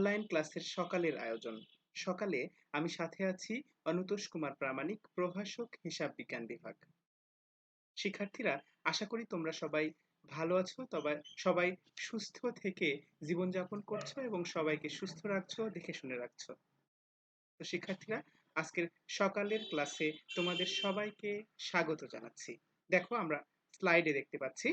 Online ক্লাসের সকালের আয়োজন। সকালে আমি সাথে আছি অনুতোষ কুমার প্রামাণিক, প্রভাষক, হিসাব বিজ্ঞান বিভাগ। শিক্ষার্থীরা, আশা করি তোমরা সবাই ভালো আছো, তবে সবাই সুস্থ থেকে জীবনযাপন করছো এবং সবাইকে সুস্থ রাখছো, দেখে শুনে রাখছো। তো শিক্ষার্থীরা, আজকের সকালের ক্লাসে তোমাদের সবাইকে স্বাগত জানাচ্ছি। দেখো, আমরা স্লাইডে দেখতে পাচ্ছি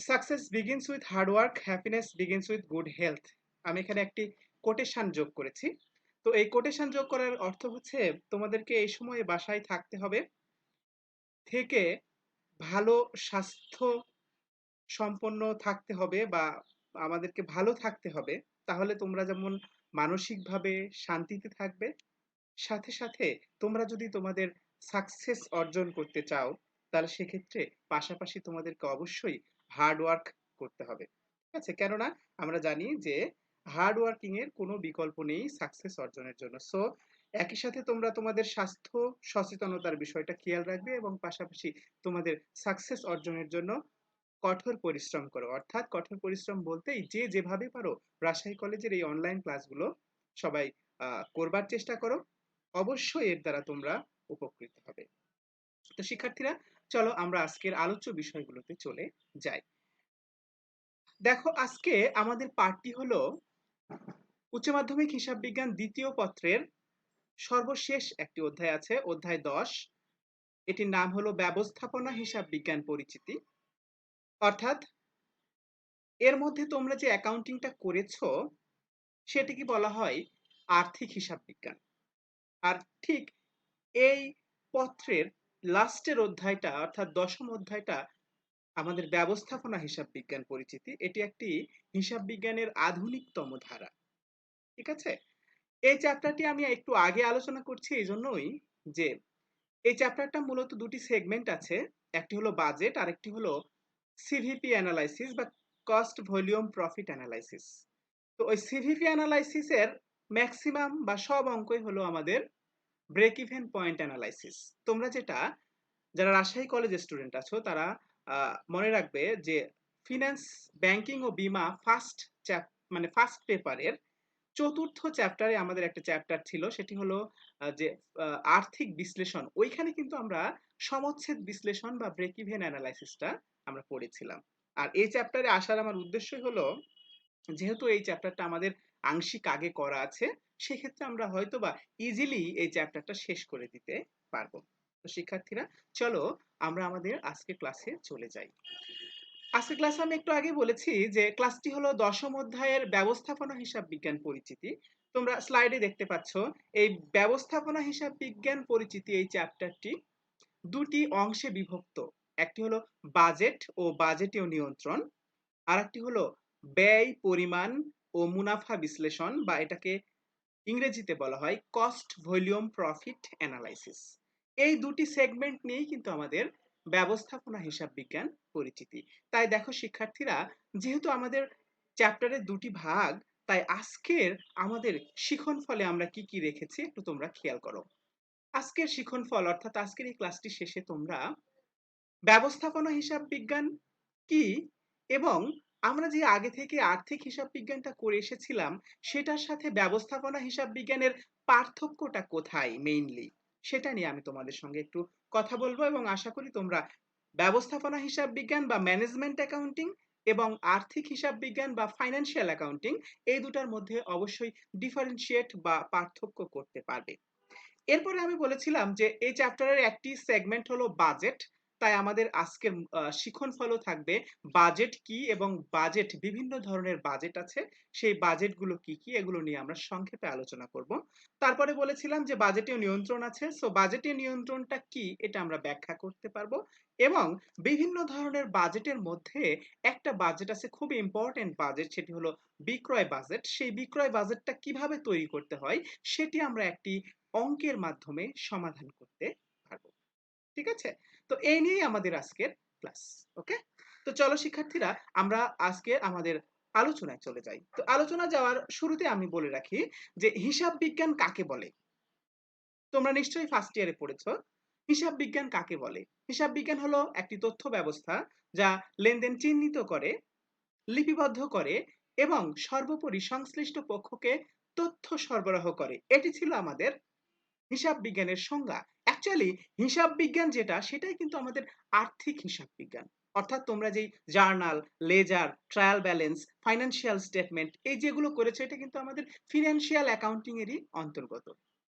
success begins with hard work, happiness begins with good health. আমি এখানে একটি কোটেশন যোগ করেছি। তো এই কোটেশন যোগ করার অর্থ হচ্ছে তোমাদেরকে এই সময়ে বাসায় থাকতে হবে, থেকে ভালো স্বাস্থ্য সম্পন্ন থাকতে হবে বা আমাদেরকে ভালো থাকতে হবে। তাহলে তোমরা যেমন মানসিকভাবে শান্তিতে থাকবে, সাথে সাথে তোমরা যদি তোমাদের সাকসেস অর্জন করতে চাও, তাহলে সেক্ষেত্রে পাশাপাশি তোমাদেরকে অবশ্যই হার্ড ওয়ার্ক করতে হবে। ঠিক আছে? কেননা আমরা জানি যে হার্ড ওয়ার্কিং এর কোনো বিকল্প নেই সাকসেস অর্জনের জন্য। সো একই সাথে তোমরা তোমাদের স্বাস্থ্য সচেতনতার বিষয়টা খেয়াল রাখবে এবং পাশাপাশি তোমাদের সাকসেস অর্জনের জন্য কঠোর পরিশ্রম করো। অর্থাৎ কঠোর পরিশ্রম বলতেই যে যেভাবে পারো রাজশাহী কলেজের এই অনলাইন ক্লাসগুলো সবাই করবার চেষ্টা করো। অবশ্যই এর দ্বারা তোমরা উপকৃত হবে। তো শিক্ষার্থীরা, চলো আমরা আজকের আলোচ্য বিষয়গুলোতে চলে যাই। দেখো, আজকে আমাদের পাঠটি হলো উচ্চ মাধ্যমিক হিসাব বিজ্ঞান দ্বিতীয় পত্রের সর্বশেষ একটি অধ্যায় আছে, অধ্যায় 10। এটির নাম হলো ব্যবস্থাপনা হিসাব বিজ্ঞান পরিচিতি। অর্থাৎ এর মধ্যে তোমরা যে অ্যাকাউন্টিংটা করেছো সেটিকে বলা হয় আর্থিক হিসাব বিজ্ঞান। আর ঠিক এই পত্রের লাস্টের অধ্যায়টা অর্থাৎ 10ম অধ্যায়টা আমাদের ব্যবস্থাপনা হিসাব বিজ্ঞান পরিচিতি। এটি একটি হিসাব বিজ্ঞানের আধুনিকতম ধারা। ঠিক আছে? এই চ্যাপ্টারটি আমি একটু আগে আলোচনা করছি এই জন্যই যে এই চ্যাপ্টারটা মূলত দুটি সেগমেন্ট আছে। একটি হলো বাজেট, আর একটি হলো সিভিপি অ্যানালাইসিস বা কস্ট ভলিউম প্রফিট অ্যানালাইসিস। তো ওই সিভিপি অ্যানালাইসিসের ম্যাক্সিমাম বা সব অঙ্কই হলো আমাদের ব্রেক ইভেন পয়েন্ট অ্যানালাইসিস। তোমরা যারা রাজশাহী কলেজের স্টুডেন্ট আছো তারা মনে রাখবে যে ফিনান্স, ব্যাংকিং ও বিমা ফার্স্ট পেপারের চতুর্থ চ্যাপ্টারে আমাদের একটা চ্যাপ্টার ছিল, সেটি হলো যে আর্থিক বিশ্লেষণ। ওইখানে কিন্তু আমরা সমচ্ছেদ বিশ্লেষণ বা ব্রেক ইভেন অ্যানালাইসিসটা আমরা পড়েছিলাম। আর এই চ্যাপ্টারে আসার আমার উদ্দেশ্যই হলো, যেহেতু এই চ্যাপ্টারটা আমাদের আংশিক আগে করা আছে, সেক্ষেত্রে আমরা হয়তোবা ইজিলি এই চ্যাপ্টারটা শেষ করে দিতে পারবো। তো শিক্ষার্থীরা, চলো আমরা আমাদের আজকে ক্লাসে চলে যাই। আজকে ক্লাসে আমি একটু আগে বলেছি যে ক্লাসটি হলো 10ম অধ্যায়ের ব্যবস্থাপনা হিসাব বিজ্ঞান পরিচিতি। তোমরা স্লাইডে দেখতে পাচ্ছ এই ব্যবস্থাপনা হিসাব বিজ্ঞান পরিচিতি এই চ্যাপ্টারটি দুটি অংশে বিভক্ত। একটি হলো বাজেট ও বাজেটীয় নিয়ন্ত্রণ, আর একটি হলো ব্যয়, পরিমাণ ও মুনাফা বিশ্লেষণ, বা এটাকে ইংরেজিতে বলা হয় কস্ট ভলিউম প্রফিট অ্যানালাইসিস। এই দুটি সেগমেন্ট নিয়েই কিন্তু আমাদের ব্যবস্থাপনা হিসাব বিজ্ঞান পরিচিতি। তাই দেখো শিক্ষার্থীরা, যেহেতু আমাদের চ্যাপ্টারের দুটি ভাগ, তাই আজকের আমাদের শিখন ফলে আমরা কি কি রেখেছি একটু তোমরা খেয়াল করো। আজকের শিখন ফল অর্থাৎ আজকের এই ক্লাসটি শেষে তোমরা ব্যবস্থাপনা হিসাব বিজ্ঞান কি এবং আমরা যে আগে থেকে আর্থিক হিসাব বিজ্ঞানটা করে এসেছিলাম সেটার সাথে ব্যবস্থাপনা হিসাব বিজ্ঞানের পার্থক্যটা কোথায় মেইনলি, সেটা নিয়ে আমি তোমাদের সঙ্গে একটু কথা বলবো এবং আশা করি তোমরা ব্যবস্থাপনা হিসাব বিজ্ঞান বা ম্যানেজমেন্ট অ্যাকাউন্টিং এবং আর্থিক হিসাব বিজ্ঞান বা ফাইন্যান্সিয়াল অ্যাকাউন্টিং এই দুটার মধ্যে অবশ্যই ডিফারেন্সিয়েট বা পার্থক্য করতে পারবে। এরপরে আমি বলেছিলাম যে এই চ্যাপ্টারের একটি সেগমেন্ট হলো বাজেট। তাই আমাদের আজকের শিখন ফলও থাকবে বাজেট কি এবং বাজেট, বিভিন্ন ধরনের বাজেট আছে, সেই বাজেটগুলো কি কি এগুলো নিয়ে আমরা সংক্ষেপে আলোচনা করব। তারপরে বলেছিলাম যে বাজেটীয় নিয়ন্ত্রণ আছে। সো বাজেটীয় নিয়ন্ত্রণটা কি এটা আমরা ব্যাখ্যা করতে পারবো এবং বিভিন্ন ধরনের বাজেটের মধ্যে একটা বাজেট আছে খুবই ইম্পর্টেন্ট বাজেট, সেটি হলো বিক্রয় বাজেট। সেই বিক্রয় বাজেটটা কিভাবে তৈরি করতে হয় সেটি আমরা একটি অঙ্কের মাধ্যমে সমাধান করতে পারবো। ঠিক আছে? তো এই নিয়েই আমাদের আজকের ক্লাস। ওকে? তো চলো শিক্ষার্থীরা, আমরা আজকে আমাদের আলোচনায় চলে যাই। তো আলোচনা যাওয়ার শুরুতে আমি বলে রাখি যে হিসাব বিজ্ঞান কাকে বলে। তোমরা নিশ্চয়ই ফার্স্ট ইয়ারে পড়েছো হিসাব বিজ্ঞান কাকে বলে। হিসাব বিজ্ঞান হলো একটি তথ্য ব্যবস্থা যা লেনদেন চিহ্নিত করে, লিপিবদ্ধ করে এবং সর্বোপরি সংশ্লিষ্ট পক্ষকে তথ্য সরবরাহ করে। এটি ছিল আমাদের হিসাব বিজ্ঞানের সংজ্ঞা। অ্যাকচুয়ালি হিসাব বিজ্ঞান যেটা সেটাই কিন্তু আমাদের আর্থিক হিসাব বিজ্ঞান। অর্থাৎ তোমরা যেই journal, ledger, trial balance, financial statement এই যেগুলো করেছো এটা কিন্তু আমাদের ফিনান্সিয়াল অ্যাকাউন্টিং এরই অন্তর্গত।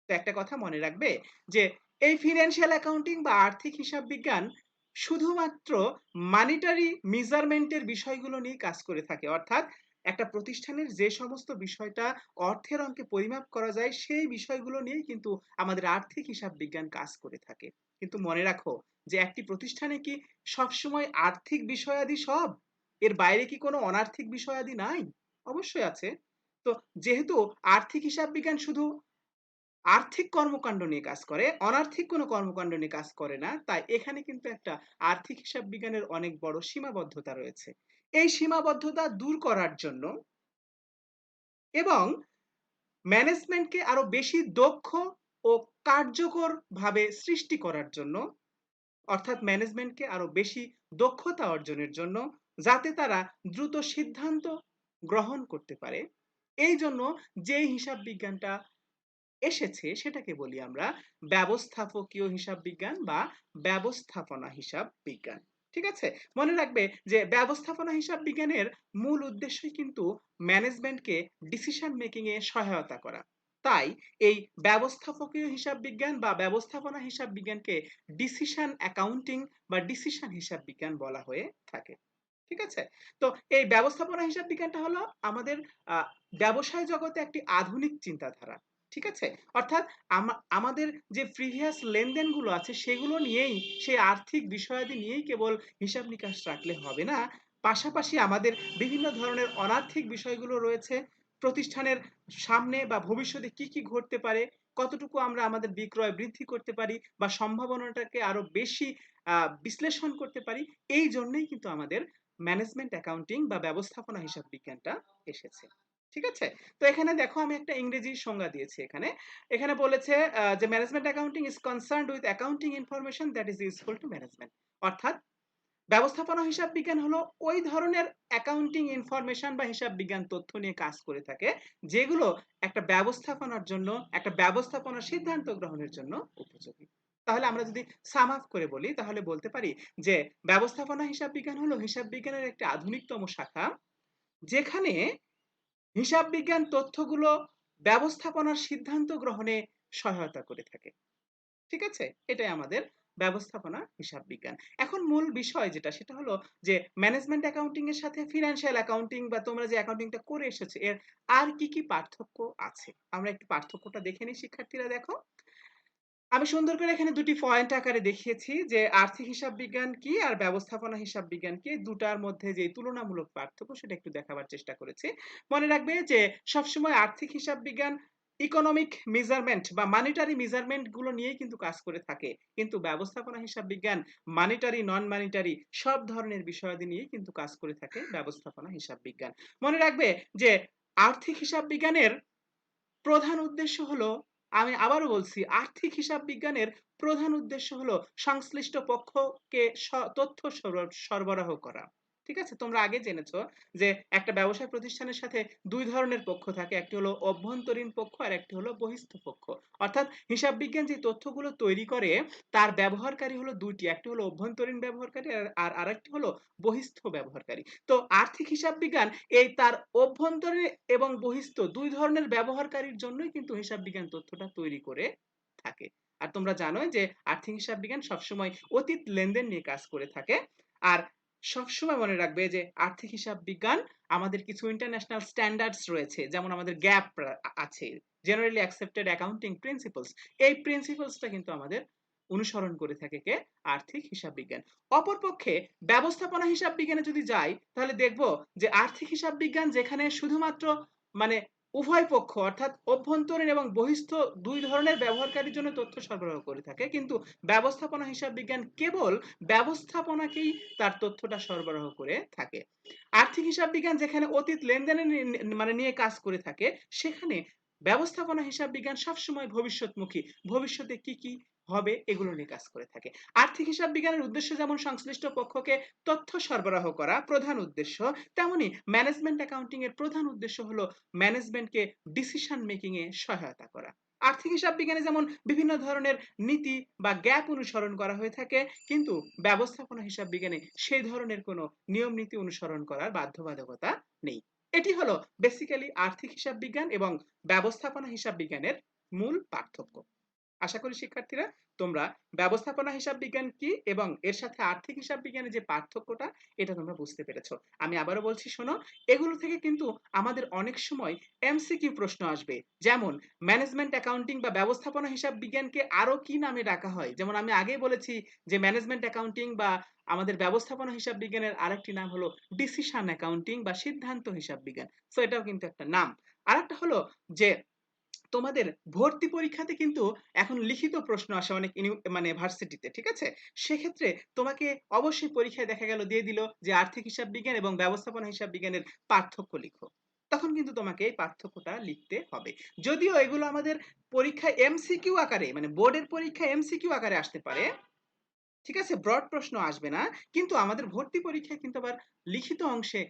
তো একটা কথা মনে রাখবে যে এই ফিনান্সিয়াল অ্যাকাউন্টিং বা আর্থিক হিসাব বিজ্ঞান শুধুমাত্র মানিটারি মেজারমেন্টের বিষয়গুলো নিয়ে কাজ করে থাকে। অর্থাৎ একটা প্রতিষ্ঠানের যে সমস্ত বিষয়টা অর্থের অঙ্কে পরিমাপ করা যায় সেই বিষয়গুলো নিয়েই কিন্তু আমাদের আর্থিক হিসাব বিজ্ঞান কাজ করে থাকে। কিন্তু মনে রাখো যে একটি প্রতিষ্ঠানে কি সবসময় আর্থিক বিষয়াদি সব? এর বাইরে কি কোনো অনার্থিক বিষয়াদি নাই? অবশ্যই আছে। তো যেহেতু আর্থিক হিসাব বিজ্ঞান শুধু আর্থিক কর্মকাণ্ড নিয়ে কাজ করে, অনার্থিক কোনো কর্মকাণ্ড নিয়ে কাজ করে না, তাই এখানে কিন্তু একটা আর্থিক হিসাব বিজ্ঞানের অনেক বড় সীমাবদ্ধতা রয়েছে। এই সীমাবদ্ধতা দূর করার জন্য এবং ম্যানেজমেন্টকে আরো বেশি দক্ষ ও কার্যকর ভাবে সৃষ্টি করার জন্য, অর্থাৎ ম্যানেজমেন্টকে আরো বেশি দক্ষতা অর্জনের জন্য, যাতে তারা দ্রুত সিদ্ধান্ত গ্রহণ করতে পারে, এই জন্য যেই হিসাব বিজ্ঞানটা এসেছে সেটাকে বলি আমরা ব্যবস্থাপকীয় হিসাব বিজ্ঞান বা ব্যবস্থাপনা হিসাব বিজ্ঞান। ঠিক আছে? মনে রাখবে যে ব্যবস্থাপনা হিসাব বিজ্ঞানের মূল উদ্দেশ্যই কিন্তু ম্যানেজমেন্টকে ডিসিশন মেকিং এ সহায়তা করা। তাই এই ব্যবস্থাপকীয় হিসাব বিজ্ঞান বা ব্যবস্থাপনা হিসাব বিজ্ঞানকে ডিসিশন অ্যাকাউন্টিং বা ডিসিশন হিসাব বিজ্ঞান বলা হয়ে থাকে। ঠিক আছে? তো এই ব্যবস্থাপনা হিসাব বিজ্ঞানটা হলো আমাদের আ ব্যবসায় জগতে একটি আধুনিক চিন্তাধারা। ঠিক আছে? অর্থাৎ আমাদের যে প্রিভিয়াস লেনদেনগুলো আছে সেগুলো নিয়েই, সেই আর্থিক বিষয়াদি নিয়েই কেবল হিসাব নিকাশ রাখলে হবে না। পাশাপাশি আমাদের বিভিন্ন ধরনের অনার্থিক বিষয়গুলো রয়েছে। প্রতিষ্ঠানের সামনে বা ভবিষ্যতে কি, কি ঘটতে পারে, কতটুকু আমরা আমাদের বিক্রয় বৃদ্ধি করতে পারি বা সম্ভাবনাটাকে আরো বেশি বিশ্লেষণ করতে পারি। এই জন্যই কিন্তু আমাদের ম্যানেজমেন্ট অ্যাকাউন্টিং বা ব্যবস্থাপনা হিসাব বিজ্ঞানটা এসেছে। ঠিক আছে? তো এখানে দেখো আমি একটা ইংরেজি সংজ্ঞা দিয়েছি এখানে। এখানে বলেছে যে management accounting is concerned with accounting information that is useful to management. অর্থাৎ ব্যবস্থাপনা হিসাব বিজ্ঞান হলো ওই ধরনের অ্যাকাউন্টিং ইনফরমেশন বা হিসাব বিজ্ঞান তথ্য নিয়ে কাজ করে থাকে যেগুলো একটা ব্যবস্থাপনার জন্য, একটা ব্যবস্থাপনার সিদ্ধান্ত গ্রহণের জন্য উপযোগী। তাহলে আমরা যদি সাম আপ করে বলি তাহলে বলতে পারি যে ব্যবস্থাপনা হিসাব বিজ্ঞান হলো হিসাব বিজ্ঞানের একটি আধুনিকতম শাখা, যেখানে হিসাব বিজ্ঞান তথ্যগুলো ব্যবস্থাপনার সিদ্ধান্ত গ্রহণে সহায়তা করে থাকে। ঠিক আছে? এটাই আমাদের ব্যবস্থাপনা হিসাব বিজ্ঞান। এখন মূল বিষয় যেটা সেটা হলো যে ম্যানেজমেন্ট অ্যাকাউন্টিং এর সাথে ফিনান্সিয়াল অ্যাকাউন্টিং বা তোমরা যে অ্যাকাউন্টিংটা করে এসেছো এর আর কি, কি পার্থক্য আছে? আমরা একটু পার্থক্যটা দেখে নিই শিক্ষার্থীরা দেখো। আমি সুন্দর করে এখানে দুটি পয়েন্ট আকারে দেখিয়েছি যে আর্থিক হিসাব বিজ্ঞান কি আর ব্যবস্থাপনা হিসাব বিজ্ঞান কি, দুটার মধ্যে যে তুলনামূলক পার্থক্য সেটা একটু দেখাবার চেষ্টা করেছি। মনে রাখবে যে সবসময় আর্থিক হিসাব বিজ্ঞান ইকোনমিক মেজারমেন্ট বা মানিটারি মেজারমেন্ট গুলো নিয়েই কিন্তু কাজ করে থাকে, কিন্তু ব্যবস্থাপনা হিসাব বিজ্ঞান মানিটারি নন মানিটারি সব ধরনের বিষয়াদি নিয়েই কিন্তু কাজ করে থাকে ব্যবস্থাপনা হিসাব বিজ্ঞান। মনে রাখবে যে আর্থিক হিসাব বিজ্ঞানের প্রধান উদ্দেশ্য হলো, আমি আবারও বলছি, আর্থিক হিসাব বিজ্ঞানের প্রধান উদ্দেশ্য হলো সংশ্লিষ্ট পক্ষকে তথ্য সরবরাহ করা। ঠিক আছে? তোমরা আগে জেনেছো যে একটা ব্যবসায় প্রতিষ্ঠানের সাথে দুই ধরনের পক্ষ থাকে, একটি হলো অভ্যন্তরীণ পক্ষ আর একটি হলো বহিস্থ পক্ষ। অর্থাৎ হিসাব বিজ্ঞান যে তথ্যগুলো তৈরি করে তার ব্যবহারকারী হলো দুইটি, একটি হলো অভ্যন্তরীণ ব্যবহারকারী আর আরেকটি হলো বহিস্থ ব্যবহারকারী। তো আর্থিক হিসাব বিজ্ঞান এই তার অভ্যন্তরীণ এবং বহিস্থ দুই ধরনের ব্যবহারকারীর জন্যই কিন্তু হিসাব বিজ্ঞান তথ্যটা তৈরি করে থাকে। আর তোমরা জানোই যে আর্থিক হিসাব বিজ্ঞান সবসময় অতীত লেনদেন নিয়ে কাজ করে থাকে। আর সবসময় মনে রাখবে যে আর্থিক হিসাব বিজ্ঞান আমাদের কিছু ইন্টারন্যাশনাল স্ট্যান্ডার্ডস রয়েছে, যেমন আমাদের গ্যাপ আছে, জেনারেলি অ্যাকসেপ্টেড অ্যাকাউন্টিং প্রিন্সিপলস। এই প্রিন্সিপলসটা কিন্তু আমাদের অনুসরণ করে থাকে কে? আর্থিক হিসাব বিজ্ঞান। অপরপক্ষে ব্যবস্থাপনা হিসাব বিজ্ঞানে যদি যাই তাহলে দেখব যে আর্থিক হিসাব বিজ্ঞান যেখানে শুধুমাত্র মানে উভয় পক্ষ অর্থাৎ অভ্যন্তরীণ এবং বহিস্থ দুই ধরনের ব্যবহারকারীর জন্য তথ্য সরবরাহ করে থাকে, কিন্তু ব্যবস্থাপনা হিসাব বিজ্ঞান কেবল ব্যবস্থাপনাকেই তার তথ্যটা সরবরাহ করে থাকে। আর্থিক হিসাব বিজ্ঞান যেখানে অতীত লেনদেনের নিয়ে কাজ করে থাকে, সেখানে ব্যবস্থাপনা হিসাব বিজ্ঞান সবসময় ভবিষ্যৎমুখী। ভবিষ্যতে কি কি হবে এগুলো নিয়ে কাজ করে থাকে। আর্থিক হিসাব বিজ্ঞানের উদ্দেশ্য যেমন সংশ্লিষ্ট পক্ষকে তথ্য সরবরাহ করা প্রধান উদ্দেশ্য, তেমনি ম্যানেজমেন্ট অ্যাকাউন্টিং এর প্রধান উদ্দেশ্য হলো ম্যানেজমেন্টকে ডিসিশন মেকিং এ সহায়তা করা। আর্থিক হিসাব বিজ্ঞানে যেমন বিভিন্ন ধরনের নীতি বা গ্যাপ অনুসরণ করা হয়ে থাকে, কিন্তু ব্যবস্থাপনা হিসাব বিজ্ঞানে সেই ধরনের কোনো নিয়ম নীতি অনুসরণ করার বাধ্যবাধকতা নেই। এটি হলো বেসিক্যালি আর্থিক হিসাব বিজ্ঞান এবং ব্যবস্থাপনা হিসাব বিজ্ঞানের মূল পার্থক্য। আশা করি শিক্ষার্থীরা তোমরা ব্যবস্থাপনা হিসাব বিজ্ঞান কি এবং এর সাথে আর্থিক হিসাব বিজ্ঞানের যে পার্থক্যটা এটা তোমরা বুঝতে পেরেছো। আমি আবারও বলছি শোনো, এগুলো থেকে কিন্তু আমাদের অনেক সময় এমসিকিউ প্রশ্ন আসবে। যেমন ম্যানেজমেন্ট অ্যাকাউন্টিং বা ব্যবস্থাপনা হিসাব বিজ্ঞানকে আরো কি নামে ডাকা হয়? যেমন আমি আগেই বলেছি যে ম্যানেজমেন্ট অ্যাকাউন্টিং বা আমাদের ব্যবস্থাপনা হিসাব বিজ্ঞানের আরেকটি নাম হলো ডিসিশন অ্যাকাউন্টিং বা সিদ্ধান্ত হিসাব বিজ্ঞান। সো এটাও কিন্তু একটা নাম। আরেকটা হলো যে তোমাদের ভর্তি পরীক্ষাতে কিন্তু এখন লিখিত প্রশ্ন আসে অনেক মানে ভার্সিটিতে, ঠিক আছে? সেক্ষেত্রে তোমাকে অবশ্যই পরীক্ষায় দেখা গেল দিয়ে দিল যে আর্থিক হিসাব বিজ্ঞান এবং ব্যবস্থাপনা হিসাব বিজ্ঞানের পার্থক্য লিখো। তখন কিন্তু তোমাকে এই পার্থক্যটা লিখতে হবে। যদিও এগুলো আমাদের পরীক্ষায় এমসিকিউ আকারে মানে বোর্ডের পরীক্ষায় এমসিকিউ আকারে আসতে পারে, ঠিক আছে, ব্রড প্রশ্ন আসবে না, কিন্তু আমাদের ভর্তি পরীক্ষায় কিন্তু আবার লিখিত অংশে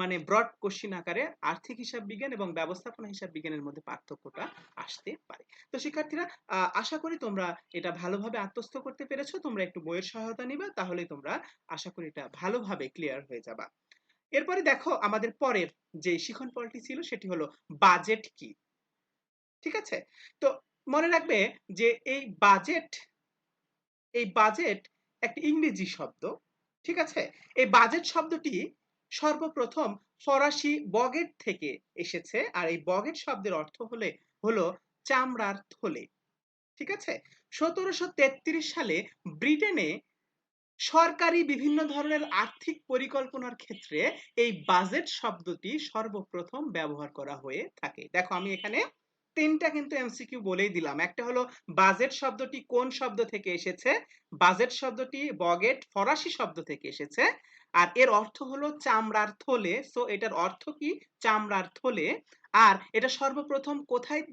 মানে ব্রড কোশ্চিন আকারে আর্থিক হিসাব বিজ্ঞান এবং ব্যবস্থাপনা হিসাব বিজ্ঞানের মধ্যে পার্থক্যটা আসতে পারে। তো শিক্ষার্থীরা আশা করি তোমরা এটা ভালোভাবে আত্মস্থ করতে পেরেছো। তোমরা একটু বইয়ের সহায়তা নিবা, তাহলেই তোমরা আশা করি এটা ভালোভাবে ক্লিয়ার হয়ে যাবা। এরপরে দেখো আমাদের পরের যে শিখন ফলটি ছিল সেটি হলো বাজেট কি। ঠিক আছে, তো মনে রাখবে যে এই বাজেট একটা ইংরেজি শব্দ। ঠিক আছে, এই বাজেট শব্দটি সর্বপ্রথম ফরাসি বগেট থেকে এসেছে, আর এই বগেট শব্দের অর্থ হলো চামড়ার থলে। ঠিক আছে, 1733 সালে ব্রিটেনে সরকারি বিভিন্ন ধরনের আর্থিক পরিকল্পনার ক্ষেত্রে এই বাজেট শব্দটি সর্বপ্রথম ব্যবহার করা হয়ে থাকে। দেখো আমি এখানে তিনটা কিন্তু এমসিকিউ বলেই দিলাম। একটা হলো বাজেট শব্দটি কোন শব্দ থেকে এসেছে, বাজেট শব্দটি বগেট ফরাসি শব্দ থেকে এসেছে, আর এর অর্থ হলো চামড়ার থলে। সো এটার অর্থ কি? চামড়ার থলে। আর এটা সর্বপ্রথম কোথায়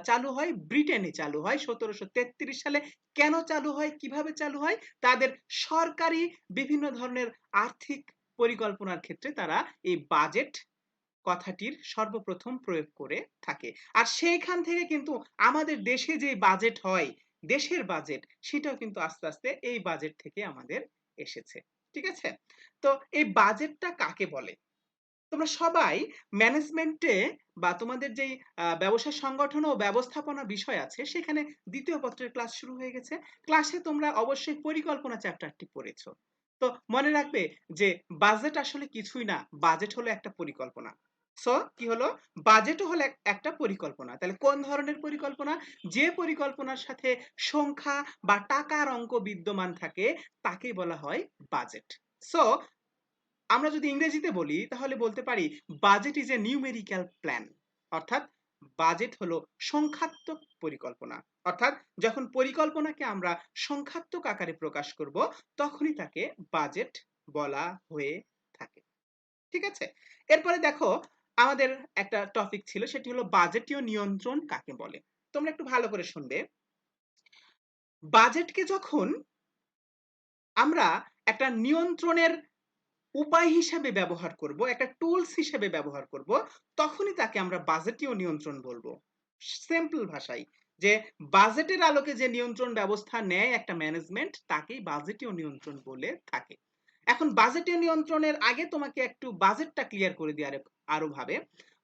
চালু হয়? ব্রিটেনে চালু হয় 1733 সালে। কেন চালু হয়, কিভাবে চালু হয়? তাদের সরকারি বিভিন্ন ধরনের আর্থিক পরিকল্পনার ক্ষেত্রে তারা এই বাজেট কথাটির সর্বপ্রথম প্রয়োগ করে থাকে। আর সেইখান থেকে কিন্তু আমাদের দেশে যে বাজেট হয়, দেশের বাজেট, সেটাও কিন্তু আস্তে আস্তে এই বাজেট থেকে আমাদের এসেছে। ঠিক আছে, তো এই বাজেটটা কাকে বলে? তোমরা সবাই ম্যানেজমেন্টে বা তোমাদের যেই ব্যবসা সংগঠন ও ব্যবস্থাপনা বিষয় আছে সেখানে দ্বিতীয় পত্রের ক্লাস শুরু হয়ে গেছে। ক্লাসে তোমরা অবশ্যই পরিকল্পনা চ্যাপ্টারটি পড়েছো। তো মনে রাখবে যে বাজেট আসলে কিছুই না, বাজেট হলো একটা পরিকল্পনা। সো কি হলো? বাজেটও হলো একটা পরিকল্পনা। তাহলে কোন ধরনের পরিকল্পনা? যে পরিকল্পনার সাথে সংখ্যা বা টাকার অঙ্ক বিদ্যমান থাকে তাকেই বলা হয় বাজেট। সো আমরা যদি ইংরেজিতে বলি তাহলে বলতে পারি budget is a numerical plan. অর্থাৎ বাজেট হলো সংখ্যাত্মক পরিকল্পনা। অর্থাৎ যখন পরিকল্পনাকে আমরা সংখ্যাত্মক আকারে প্রকাশ করব তখনই তাকে বাজেট বলা হয়ে থাকে। ঠিক আছে, এরপরে দেখো আমাদের একটা টপিক ছিল, সেটি হলো বাজেটীয় নিয়ন্ত্রণ কাকে বলে। তোমরা একটু ভালো করে শুনবে। বাজেটকে যখন আমরা একটা নিয়ন্ত্রণের উপায় হিসেবে ব্যবহার করব, একটা টুলস হিসেবে ব্যবহার করব, তখনই তাকে আমরা বাজেটীয় নিয়ন্ত্রণ বলবো। সিম্পল ভাষায় যে বাজেটের আলোকে যে নিয়ন্ত্রণ ব্যবস্থা নেয় একটা ম্যানেজমেন্ট তাকেই বাজেটীয় নিয়ন্ত্রণ বলে থাকে। এখন বাজেটীয় নিয়ন্ত্রণের আগে তোমাকে একটু বাজেটটা ক্লিয়ার করে দিয়ে আরো ভাবে।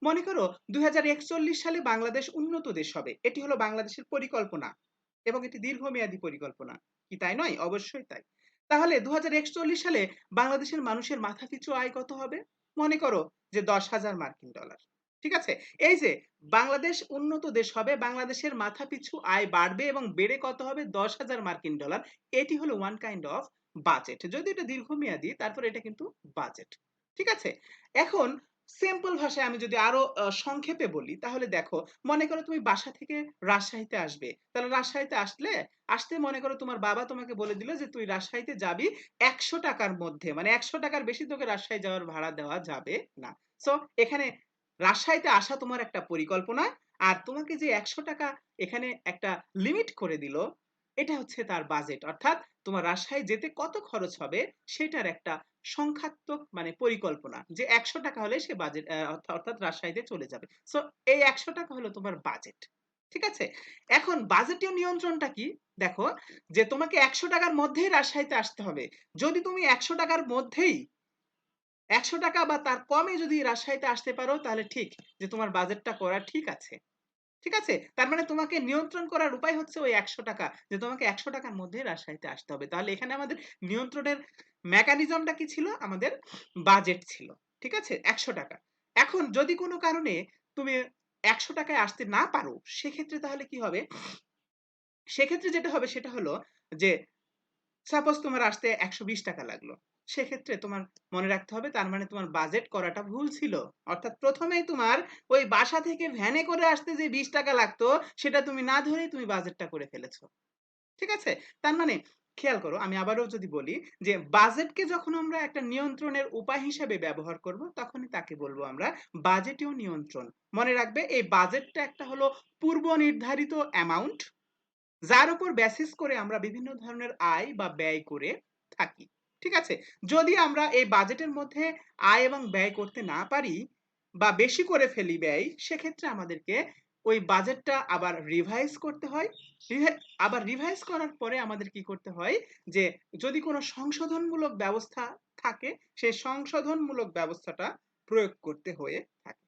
মনে করো 2041 সালে বাংলাদেশ উন্নত দেশ হবে, এটি হলো বাংলাদেশের পরিকল্পনা এবং এটি দীর্ঘমেয়াদী পরিকল্পনা। কি তাই নয়? অবশ্যই তাই। তাহলে 2041 সালে বাংলাদেশের মানুষের মাথাপিছু আয় কত হবে? মনে করো যে $10,000। ঠিক আছে, এই যে বাংলাদেশ উন্নত দেশ হবে, বাংলাদেশের মাথাপিছু আয় বাড়বে এবং বেড়ে কত হবে? $10,000। এটি হলো ওয়ান কাইন্ড অফ বাজেট। যদি এটা দীর্ঘমেয়াদী তারপর এটা কিন্তু বাজেট। ঠিক আছে, এখন সিম্পল ভাষায় আমি যদি আরো সংক্ষেপে বলি তাহলে দেখো, মনে করো তুমি বাসা থেকে রাজশাহীতে আসবে। তাহলে রাজশাহীতে আসতে মনে করো তোমার বাবা তোমাকে বলে দিল যে তুই রাজশাহীতে যাবি 100 টাকার মধ্যে, মানে 100 টাকার বেশি তোকে রাজশাহী যাওয়ার ভাড়া দেওয়া যাবে না। সো এখানে রাজশাহীতে আসা তোমার একটা পরিকল্পনা, আর তোমাকে যে 100 টাকা এখানে একটা লিমিট করে দিল, এটা হচ্ছে তার বাজেট। অর্থাৎ তোমার রাজশাহী যেতে কত খরচ হবে সেটার একটা সংখ্যাত্মক মানে পরিকল্পনা, যে ১০০ টাকা হলে সে বাজেট অর্থাৎ রাজশাহীতে চলে যাবে। সো এই ১০০ টাকা হলো তোমার বাজেট। ঠিক আছে? এখন বাজেটীয় নিয়ন্ত্রণটা কি? দেখো, যে তোমাকে ১০০ টাকার মধ্যেই রাজশাহীতে আসতে হবে। যদি তুমি ১০০ টাকার মধ্যেই ১০০ টাকা বা তার কমে যদি রাজশাহীতে আসতে পারো, তাহলে ঠিক যে তোমার বাজেটটা করা ঠিক আছে। ঠিক আছে? তার মানে তোমাকে নিয়ন্ত্রণ করার উপায় হচ্ছে ওই ১০০ টাকা, যে তোমাকে ১০০ টাকার মধ্যে রাজশাহীতে আসতে হবে। তাহলে এখানে আমাদের নিয়ন্ত্রণের মেকানিজমটা কি ছিল? আমাদের বাজেট ছিল। ঠিক আছে? ১০০ টাকা। এখন যদি কোনো কারণে তুমি ১০০ টাকায় আসতে না পারো, সেক্ষেত্রে তাহলে কি হবে? সেক্ষেত্রে যেটা হবে সেটা হলো যে সাপোজ তোমার আসতে ১২০ টাকা লাগলো। সেক্ষেত্রে তোমার মনে রাখতে হবে তার মানে তোমার বাজেট করাটা ভুল ছিল। অর্থাৎ ১ম এই তোমার ওই বাসা থেকে ভ্যানে করে আসতে যে ২০ টাকা লাগতো সেটা তুমি না ধরেই তুমি বাজেটটা করে ফেলেছো। ঠিক আছে? তার মানে খেয়াল করো, আমি আবারও যদি বলি যে বাজেটকে যখন আমরা একটা নিয়ন্ত্রণের উপায় হিসেবে ব্যবহার করব, তখনই তাকে বলবো আমরা বাজেটীয় নিয়ন্ত্রণ। মনে রাখবে এই বাজেটটা একটা হলো পূর্ব নির্ধারিত অ্যামাউন্ট, যার উপর বেসিস করে আমরা বিভিন্ন ধরনের আয় বা ব্যয় করে থাকি। ঠিক আছে? যদি আমরা এই বাজেটের মধ্যে আয় এবং ব্যয় করতে না পারি বা বেশি করে ফেলি ব্যয়, সেক্ষেত্রে আমাদেরকে ওই বাজেটটা আবার রিভাইজ করতে হয়। আবার রিভাইজ করার পরে আমাদের কি করতে হয়, যে যদি কোনো সংশোধনমূলক ব্যবস্থা থাকে, সেই সংশোধনমূলক ব্যবস্থাটা প্রয়োগ করতে হয়ে থাকে।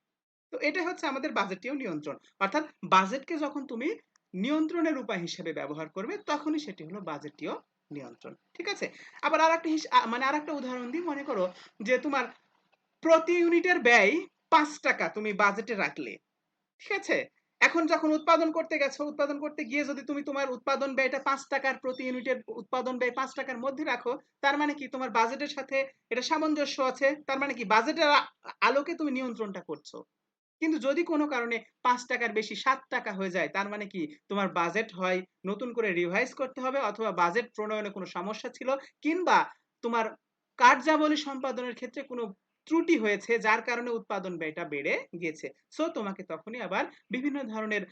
তো এটা হচ্ছে আমাদের বাজেটীয় নিয়ন্ত্রণ। অর্থাৎ বাজেটকে যখন তুমি নিয়ন্ত্রণের উপায় হিসেবে ব্যবহার করবে, তখনই সেটি হলো বাজেটীয় নিয়ন্ত্রণ। ঠিক আছে? আবার আরেকটা মানে আরেকটা উদাহরণ দিই। মনে করো যে তোমার প্রতি ইউনিটের ব্যয় ৫ টাকা তুমি বাজেটে রাখলে। ঠিক আছে? এখন যখন উৎপাদন করতে গেছো, উৎপাদন করতে গিয়ে যদি তুমি তোমার উৎপাদন ব্যয়টা ৫ টাকার, প্রতি ইউনিটের উৎপাদন ব্যয় ৫ টাকার মধ্যে রাখো, তার মানে কি তোমার বাজেটের সাথে এটা সামঞ্জস্য আছে। তার মানে কি বাজেটের আলোকে তুমি নিয়ন্ত্রণটা করছো। কিন্তু যদি কোনো কারণে ৫ টাকার বেশি ৭ টাকা হয়ে যায়, তার মানে কি তোমার বাজেট হয় নতুন করে রিভাইজ করতে হবে, অথবা বাজেট প্রণয়নে কোনো সমস্যা ছিল, কিংবা তোমার কার্যাবলী সম্পাদনের ক্ষেত্রে কোনো ত্রুটি হয়েছে, যার কারণে উৎপাদন ব্যয়টা বেড়ে গিয়েছে। সো তোমাকে তখনই আবার বিভিন্ন ধরনের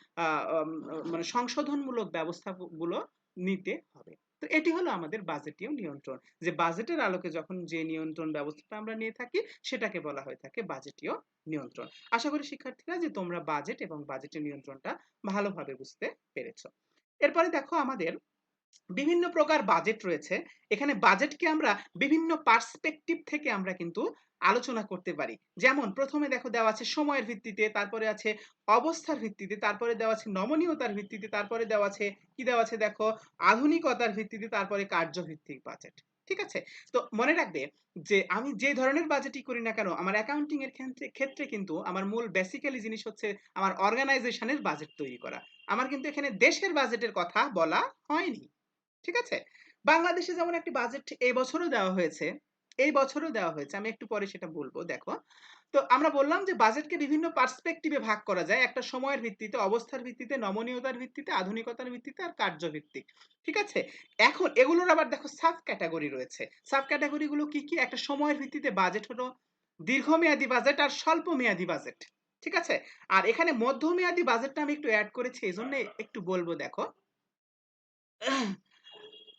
মানে সংশোধনমূলক ব্যবস্থাগুলো নিতে হবে। তো এটি হলো আমাদের বাজেটীয় নিয়ন্ত্রণ, যে বাজেটের আলোকে যখন যে নিয়ন্ত্রণ ব্যবস্থাটা আমরা নিয়ে থাকি, সেটাকে বলা হয়ে থাকে বাজেটীয় নিয়ন্ত্রণ। আশা করি শিক্ষার্থীরা যে তোমরা বাজেট এবং বাজেটের নিয়ন্ত্রণটা ভালোভাবে বুঝতে পেরেছো। এরপরে দেখো, আমাদের বিভিন্ন প্রকার বাজেট রয়েছে। এখানে বাজেটকে আমরা বিভিন্ন পার্সপেক্টিভ থেকে আমরা কিন্তু আলোচনা করতে পারি। যেমন প্রথমে দেখো দেওয়া আছে সময়ের ভিত্তিতে, তারপরে আছে অবস্থার ভিত্তিতে, তারপরে দেওয়া আছে নমনীয়তার ভিত্তিতে, তারপরে দেওয়া আছে কি দেওয়া আছে দেখো, আধুনিকতার ভিত্তিতে, তারপরে কার্যভিত্তিক বাজেট। ঠিক আছে? তো মনে রাখবে যে আমি যে ধরনের বাজেটই করি না কেন, আমার অ্যাকাউন্টিং এর ক্ষেত্রে কিন্তু আমার মূল বেসিক্যালি জিনিস হচ্ছে আমার অর্গানাইজেশনের বাজেট তৈরি করা। আমার কিন্তু এখানে দেশের বাজেটের কথা বলা হয়নি। ঠিক আছে? বাংলাদেশে যেমন একটি বাজেট এই বছরও দেওয়া হয়েছে, এই বছরও দেওয়া হয়েছে। আমি একটু পরে সেটা বলবো। দেখো, তো আমরা বললাম যে বাজেটকে বিভিন্ন পার্সপেক্টিভে ভাগ করা যায়, একটা সময়ের ভিত্তিতে, অবস্থার ভিত্তিতে, নমনীয়তার ভিত্তিতে, আধুনিকতার ভিত্তিতে আর কার্যভিত্তিক। ঠিক আছে? এখন এগুলোর আবার দেখো সাব ক্যাটাগরি রয়েছে। সাব ক্যাটাগরি গুলো কি কি? একটা সময়ের ভিত্তিতে বাজেট হলো দীর্ঘমেয়াদী বাজেট আর স্বল্প মেয়াদী বাজেট। ঠিক আছে? আর এখানে মধ্যমেয়াদী বাজেটটা আমি একটু অ্যাড করেছি, এই জন্য একটু বলবো। দেখো,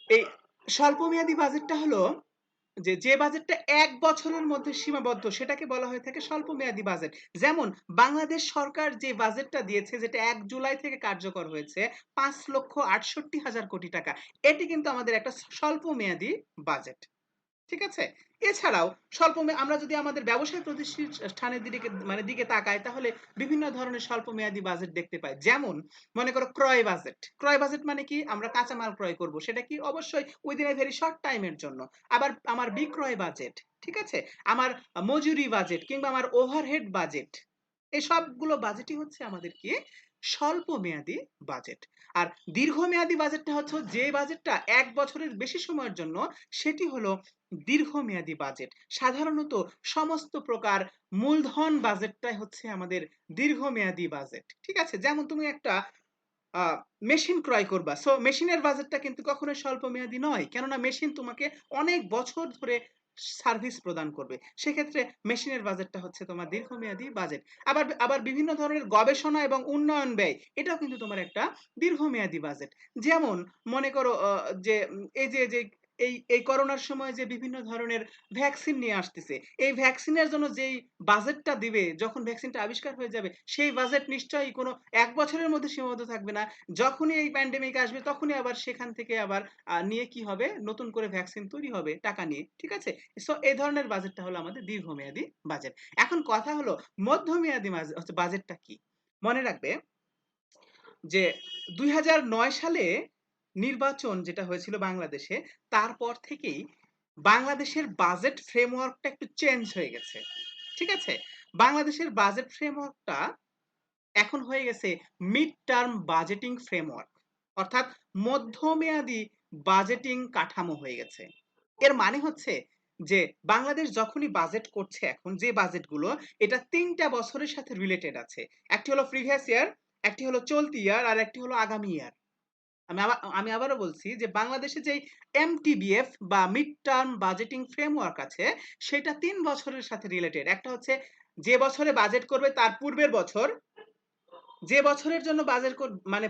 এই স্বল্পমেয়াদী বাজেটটা হলো যে বাজেটটা ১ বছরের মধ্যে সীমাবদ্ধ, সেটাকে বলা হয়ে থাকে স্বল্পমেয়াদী বাজেট। যেমন বাংলাদেশ সরকার যে বাজেটটা দিয়েছে, যেটা ১ জুলাই থেকে কার্যকর হয়েছে, ৫,৬৮,০০০ কোটি টাকা। এটি কিন্তু আমাদের একটা স্বল্পমেয়াদী বাজেট। ঠিক আছে? এছাড়াও আমরা যদি আমাদের ব্যবসায় প্রতিষ্ঠানের দিকে তাকাই, তাহলে বিভিন্ন ধরনের স্বল্পমেয়াদী বাজেট দেখতে পাই। যেমন মনে করো ক্রয় বাজেট। ক্রয় বাজেট মানে কি? আমরা কাঁচামাল ক্রয় করব। সেটা কি? অবশ্যই উইদিন এ ভেরি শর্ট টাইমের জন্য। আবার আমার বিক্রয় বাজেট, ঠিক আছে? আমার মজুরি বাজেট কিংবা আমার ওভারহেড বাজেট। এই সবগুলো বাজেটই হচ্ছে আমাদের কি? স্বল্প মেয়াদী বাজেট। আর দীর্ঘমেয়াদী বাজেটটা হচ্ছে যে বাজেটটা ১ বছরের বেশি সময়ের জন্য, সেটি হলো দীর্ঘমেয়াদী বাজেট। সাধারণত সমস্ত প্রকার মূলধন বাজেটটাই হচ্ছে আমাদের দীর্ঘমেয়াদী বাজেট। ঠিক আছে? যেমন তুমি একটা মেশিন ক্রয় করবা। সো মেশিনের বাজেটটা কিন্তু কখনোই স্বল্প মেয়াদী নয়। কেননা মেশিন তোমাকে অনেক বছর ধরে সার্ভিস প্রদান করবে, সেক্ষেত্রে মেশিনের বাজেটটা হচ্ছে তোমার দীর্ঘমেয়াদী বাজেট। আবার আবার বিভিন্ন ধরনের গবেষণা এবং উন্নয়ন ব্যয়, এটাও কিন্তু তোমার একটা দীর্ঘমেয়াদী বাজেট। যেমন মনে করো যে এই যে এই করোনার সময় যে বিভিন্ন ধরনের ভ্যাকসিন নিয়ে আসতেছে, এই ভ্যাকসিনের জন্য যেই বাজেটটা দিবে, যখন ভ্যাকসিনটা আবিষ্কার হয়ে যাবে, সেই বাজেট নিশ্চয়ই কোনো ১ বছরের মধ্যে সীমাবদ্ধ থাকবে না। যখনই এই প্যান্ডেমিক আসবে তখনই আবার সেখান থেকে আবার নিয়ে কি হবে, নতুন করে ভ্যাকসিন তৈরি হবে টাকা নিয়ে, ঠিক আছে? সো এই ধরনের বাজেটটা হলো আমাদের দীর্ঘমেয়াদী বাজেট। এখন কথা হলো মধ্যমেয়াদী বাজেটটা কি? মনে রাখবে যে ২০০৯ সালে নির্বাচন যেটা হয়েছিল বাংলাদেশে, তারপর থেকেই বাংলাদেশের বাজেট ফ্রেমওয়ার্কটা একটু চেঞ্জ হয়ে গেছে, ঠিক আছে? বাংলাদেশের বাজেট ফ্রেমওয়ার্কটা এখন হয়ে গেছে মিড টার্ম বাজেটিং ফ্রেমওয়ার্ক, অর্থাৎ মধ্যমেয়াদী বাজেটিং কাঠামো হয়ে গেছে। এর মানে হচ্ছে যে বাংলাদেশ যখনই বাজেট করছে, এখন যে বাজেটগুলো, এটা ৩টা বছরের সাথে রিলেটেড আছে। একটি হলো প্রিভিয়াস ইয়ার, একটি হলো চলতি ইয়ার, আর একটি হলো আগামী ইয়ার। আমি আবারও বলছি যে বাংলাদেশে যে এমটিবিএফ বা মিড টার্ম বাজেটিং ফ্রেমওয়ার্ক আছে, সেটা ৩ বছরের সাথে রিলেটেড। একটা হচ্ছে যে বছরে বাজেট করবে তার পূর্বের বছর, যে বছরের জন্য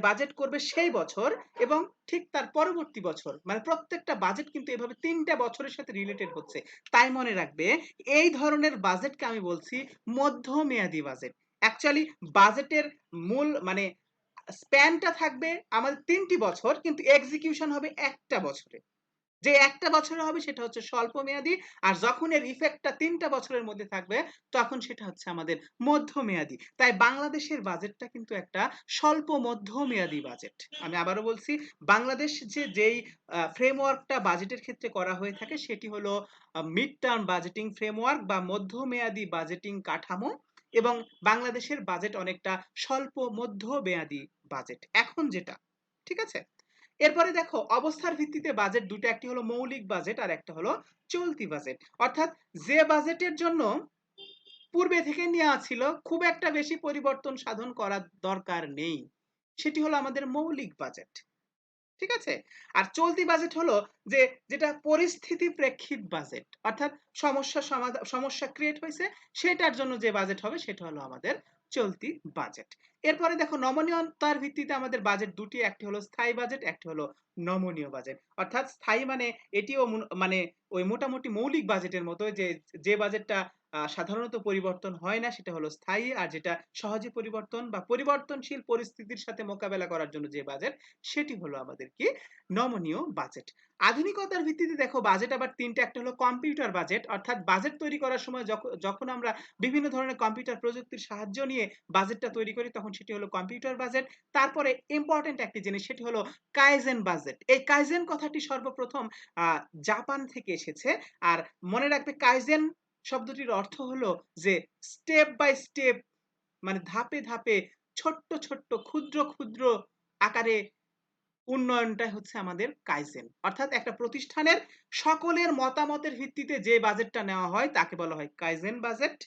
বাজেট করবে সেই বছর, এবং ঠিক তার পরবর্তী বছর, মানে প্রত্যেকটা বাজেট কিন্তু এভাবে ৩টা বছরের সাথে রিলেটেড হচ্ছে। তাই মনে রাখবে, এই ধরনের বাজেটকে আমি বলছি মধ্যমেয়াদী বাজেট। অ্যাকচুয়ালি বাজেটের মূল মানে স্প্যানটা থাকবে আমাদের ৩টি বছর, কিন্তু এক্সিকিউশন হবে একটা বছরে। যে একটা বছরে হবে সেটা হচ্ছে স্বল্প মেয়াদী, আর যখন এর ইফেক্টটা ৩টা বছরের মধ্যে থাকবে, তখন সেটা হচ্ছে আমাদের মধ্যমেয়াদী। তাই বাংলাদেশের বাজেটটা কিন্তু একটা স্বল্প মধ্যমেয়াদী বাজেট। আমি আবারও বলছি, বাংলাদেশ যেই ফ্রেমওয়ার্কটা বাজেটের ক্ষেত্রে করা হয়ে থাকে, সেটি হলো মিড টার্ম বাজেটিং ফ্রেমওয়ার্ক বা মধ্যমেয়াদী বাজেটিং কাঠামো, এবং বাংলাদেশের বাজেট অনেকটা স্বল্প মধ্যমেয়াদী বাজেট এখন যেটা, ঠিক আছে? এরপরে দেখো অবস্থার ভিত্তিতে বাজেট দুটো, একটি হলো মৌলিক বাজেট আর একটা হলো চলতি বাজেট। অর্থাৎ যে বাজেটের জন্য পূর্বে থেকে নেওয়া ছিল, খুব একটা বেশি পরিবর্তন সাধন করার দরকার নেই, সেটি হলো আমাদের মৌলিক বাজেট, ঠিক আছে? আর চলতি বাজেট হলো যে যেটা পরিস্থিতি প্রেক্ষিত বাজেট, অর্থাৎ সমস্যা ক্রিয়েট হয়েছে, সেটার জন্য যে বাজেট হবে সেটা হলো আমাদের চলতি বাজেট। এরপরে দেখো নমনীয়তার ভিত্তিতে আমাদের বাজেট দুটি, একটি হলো স্থায়ী বাজেট, একটি হলো নমনীয় বাজেট। অর্থাৎ স্থায়ী মানে এটিও মানে ওই মোটামুটি মৌলিক বাজেটের মতো, যে যে বাজেটটা সাধারণত পরিবর্তন হয় না সেটা হলো স্থায়ী, আর যেটা সহজে পরিবর্তন বা পরিবর্তনশীল পরিস্থিতির সাথে মোকাবেলা করার জন্য যে বাজেট, সেটি হলো আমাদের কি নমনীয় বাজেট। আধুনিকতার ভিত্তিতে দেখো বাজেট আবার তিনটা, একটা হলো কম্পিউটার বাজেট, অর্থাৎ বাজেট তৈরি করার সময় যখন আমরা বিভিন্ন ধরনের কম্পিউটার প্রযুক্তির সাহায্য নিয়ে বাজেটটা তৈরি করি, তখন সেটি হলো কম্পিউটার বাজেট। তারপরে ইম্পর্টেন্ট একটি জিনিস, সেটি হলো কাইজেন বাজেট। এই কাইজেন কথাটি সর্বপ্রথম জাপান থেকে এসেছে। আর মনে রাখবে, কাইজেন শব্দটির অর্থ হলো যে স্টেপ বাই স্টেপ, মানে ধাপে ধাপে ছোট্ট ছোট্ট ক্ষুদ্র ক্ষুদ্র আকারে উন্নয়নটা হচ্ছে আমাদের কাইজেন। অর্থাৎ একটা প্রতিষ্ঠানের সকলের মতামতের ভিত্তিতে যে বাজেটটা নেওয়া হয় তাকে বলা হয় কাইজেন বাজেট।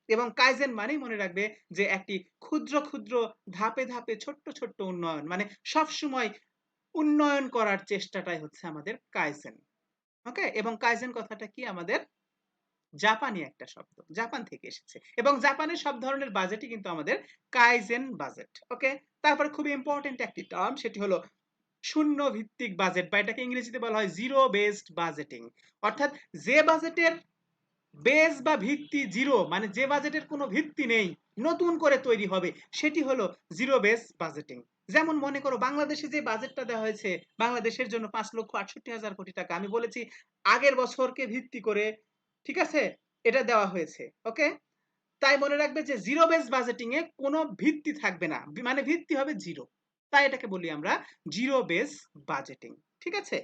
এবং কাইজেন মানেই মনে রাখবে যে একটি ক্ষুদ্র ক্ষুদ্র ধাপে ধাপে ছোট্ট ছোট্ট উন্নয়ন, মানে সবসময় উন্নয়ন করার চেষ্টাটাই হচ্ছে আমাদের কাইজেন। ওকে, এবং কাইজেন কথাটা কি, আমাদের জাপানি একটা শব্দ, জাপান থেকে এসেছে, এবং জাপানের সব ধরনের বাজেটই কিন্তু আমাদের কাইজেন বাজেট। ওকে, তারপরে খুবই ইম্পর্টেন্ট একটি টার্ম, সেটি হলো শূন্য ভিত্তিক বাজেট, বা এটাকে ইংরেজিতে বলা হয় জিরো বেসড বাজেটিং। অর্থাৎ যে বাজেটের বেস বা ভিত্তি জিরো, মানে যে বাজেটের কোনো ভিত্তি নেই, নতুন করে তৈরি হবে, সেটি হলো জিরো বেস বাজেটিং। যেমন মনে করো বাংলাদেশে যে বাজেটটা দেওয়া হয়েছে বাংলাদেশের জন্য ৫,৬৮,০০০ কোটি টাকা, আমি বলেছি আগের বছরকে ভিত্তি করে, ঠিক আছে, এটা দেওয়া হয়েছে। ওকে, তাই মনে রাখবে যে জিরো বেস বাজেটিং এ কোনো ভিত্তি থাকবে না, মানে ভিত্তি হবে জিরো। তাই এটাকে বলি আমরা জিরো বেস বাজেটিং, ঠিক আছে?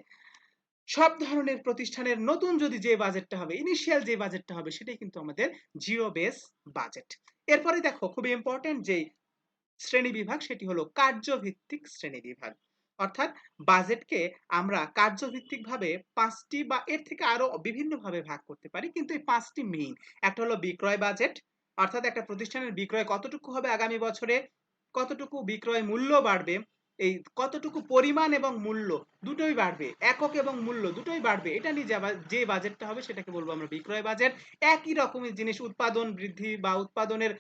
সব ধরনের প্রতিষ্ঠানের নতুন যদি যে বাজেটটা হবে, ইনিশিয়াল যে বাজেটটা হবে, সেটাই কিন্তু আমাদের জিরো বেস বাজেট। এরপরে দেখো খুবই ইম্পর্টেন্ট যে শ্রেণী বিভাগ, সেটি হলো কার্যভিত্তিক শ্রেণী বিভাগ। অর্থাৎ বাজেটকে আমরা কার্যভিত্তিক ভাবে 5টি বা এর থেকে আরো বিভিন্ন ভাবে ভাগ করতে পারি, কিন্তু এই 5টি মেইন। একটা হলো বিক্রয় বাজেট, অর্থাৎ একটা প্রতিষ্ঠানের বিক্রয় কতটুকু হবে আগামী বছরে, কতটুকু বিক্রয় মূল্য বাড়বে, এই কতটুকু পরিমাণ এবং মূল্য দুটোই বাড়বে, একক এবং মূল্য দুটোই বাড়বে, এটা নিয়ে যে বাজেটটা হবে সেটাকে বলবো আমরা বিক্রয় বাজেট। একই রকমের জিনিস উৎপাদন বৃদ্ধি বা উৎপাদনের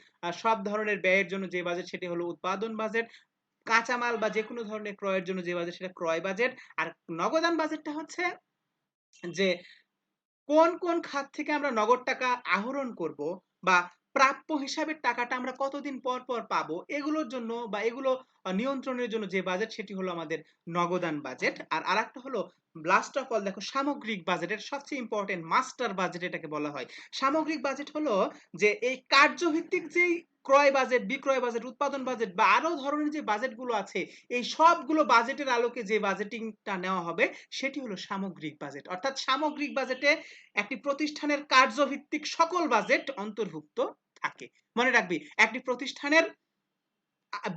সব ধরনের ব্যয়ের জন্য যে বাজেট সেটি হলো উৎপাদন বাজেট। কাঁচামাল বা যে কোনো ধরনের ক্রয়ের জন্য যে বাজেট সেটা ক্রয় বাজেট। আর নগদান বাজেটটা হচ্ছে যে কোন কোন খাত থেকে আমরা নগদ টাকা আহরণ করব বা প্রাপ্য হিসাবে টাকাটা আমরা কতদিন পর পর পাবো এগুলোর জন্য বা এগুলো নিয়ন্ত্রণের জন্য যে বাজেট সেটি হলো আমাদের নগদান বাজেট। আর আরেকটা হলো লাস্ট অফ অল দেখো সামগ্রিক বাজেটের সবচেয়ে ইম্পর্টেন্ট মাস্টার বাজেট এটাকে বলা হয়। সামগ্রিক বাজেট হলো যে এই কার্যভিত্তিক যেই ক্রয় বাজেট, বিক্রয় বাজেট, উৎপাদন বাজেট বা আরো ধরনের যে বাজেটগুলো আছে এই সবগুলো বাজেটের আলোকে যে বাজেটিংটা নেওয়া হবে সেটি হলো সামগ্রিক বাজেট। অর্থাৎ সামগ্রিক বাজেটে একটি প্রতিষ্ঠানের কার্যভিত্তিক সকল বাজেট অন্তর্ভুক্ত থাকে। মনে রাখবি একটি প্রতিষ্ঠানের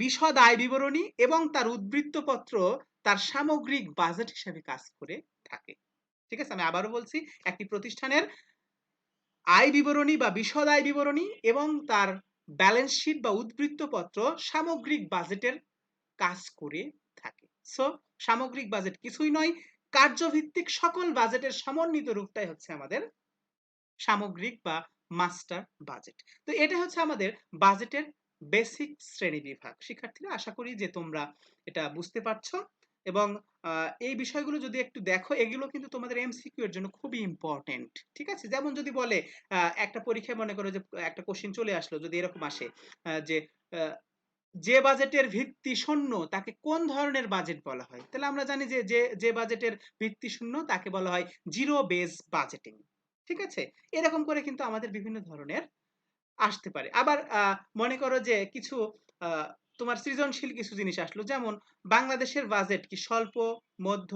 বিশদ আয় বিবরণী এবং তার উদ্বৃত্তপত্র তার সামগ্রিক বাজেট হিসেবে কাজ করে থাকে। ঠিক আছে, আমি আবারও বলছি, একটি প্রতিষ্ঠানের আয় বিবরণী বা বিশদ আয় বিবরণী এবং তার ব্যালেন্স শিট বা উদ্বৃত্তপত্র সামগ্রিক বাজেটের কাজ করে থাকে। সো সামগ্রিক বাজেট কিছুই নয়, কার্যভিত্তিক সকল বাজেটের সমন্বিত রূপটাই হচ্ছে আমাদের সামগ্রিক বা মাস্টার বাজেট। তো এটা হচ্ছে আমাদের বাজেটের বেসিক শ্রেণী বিভাগ। শিক্ষার্থীরা আশা করি যে তোমরা এটা বুঝতে পারছো এবং এই বিষয়গুলো যদি একটু দেখো এগুলো কিন্তু তোমাদের এমসিকিউ এর জন্য খুবই ইম্পর্টেন্ট। ঠিক আছে, যেমন যদি বলে একটা পরীক্ষায় মনে করো যে একটা কোশ্চেন চলে আসলো, যদি এরকম আসে যে যে বাজেটের ভিত্তি শূন্য তাকে কোন ধরনের বাজেট বলা হয়, তাহলে আমরা জানি যে যে বাজেটের ভিত্তি শূন্য তাকে বলা হয় জিরো বেস বাজেটিং। ঠিক আছে, এরকম করে কিন্তু আমাদের বিভিন্ন ধরনের আসতে পারে। আবার মনে করো যে কিছু আহ, তোমার সৃজনশীল কিছু জিনিস আসলো, যেমন বাংলাদেশের বাজেট কি স্বল্প, মধ্য,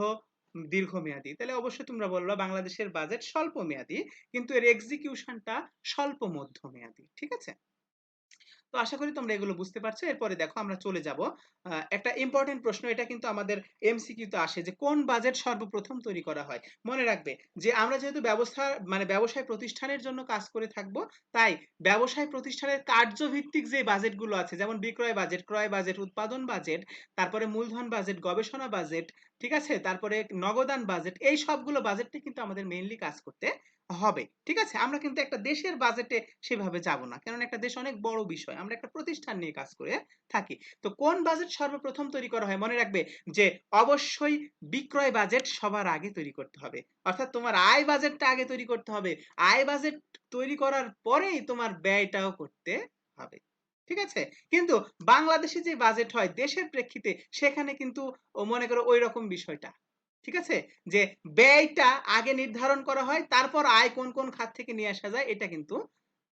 দীর্ঘমেয়াদী, তাহলে অবশ্যই তোমরা বলবা বাংলাদেশের বাজেট স্বল্প মেয়াদী কিন্তু এর এক্সিকিউশনটা স্বল্প মধ্যমেয়াদী। ঠিক আছে, তো আশা করি তোমরা এগুলো বুঝতে পারছো। এরপরে দেখো আমরা চলে যাব একটা ইম্পর্টেন্ট প্রশ্ন, এটা কিন্তু আমাদের এমসিকিউতে আসে যে কোন বাজেট সর্বপ্রথম তৈরি করা হয়। মনে রাখবে যে আমরা যেহেতু ব্যবসায় প্রতিষ্ঠানের জন্য কাজ করে থাকবো, তাই ব্যবসায় প্রতিষ্ঠানের কার্যভিত্তিক যে বাজেটগুলো আছে যেমন বিক্রয় বাজেট, ক্রয় বাজেট, উৎপাদন বাজেট, তারপরে মূলধন বাজেট, গবেষণা বাজেট, ঠিক আছে, তারপরে নগদান বাজেট, এই সবগুলো বাজেটে কিন্তু আমাদের মেইনলি কাজ করতে হবে। ঠিক আছে, আমরা কিন্তু একটা দেশের বাজেটে সেভাবে যাব না, কারণ একটা দেশ অনেক বড় বিষয়, আমরা একটা প্রতিষ্ঠান নিয়ে কাজ করে থাকি। তো কোন বাজেট সর্বপ্রথম তৈরি করা হয়, মনে রাখবে যে অবশ্যই বিক্রয় বাজেট সবার আগে তৈরি করতে হবে। অর্থাৎ তোমার আয় বাজেটটা আগে তৈরি করতে হবে, আয় বাজেট তৈরি করার পরেই তোমার ব্যয়টাও করতে হবে। ঠিক আছে, কিন্তু বাংলাদেশে যে বাজেট হয় দেশের প্রেক্ষিতে সেখানে কিন্তু মনে করো ওই রকম বিষয়টা, ঠিক আছে, যে ব্যয়টা আগে নির্ধারণ করা হয় তারপর আয় কোন কোন খাত থেকে নিয়ে আসা যায় এটা কিন্তু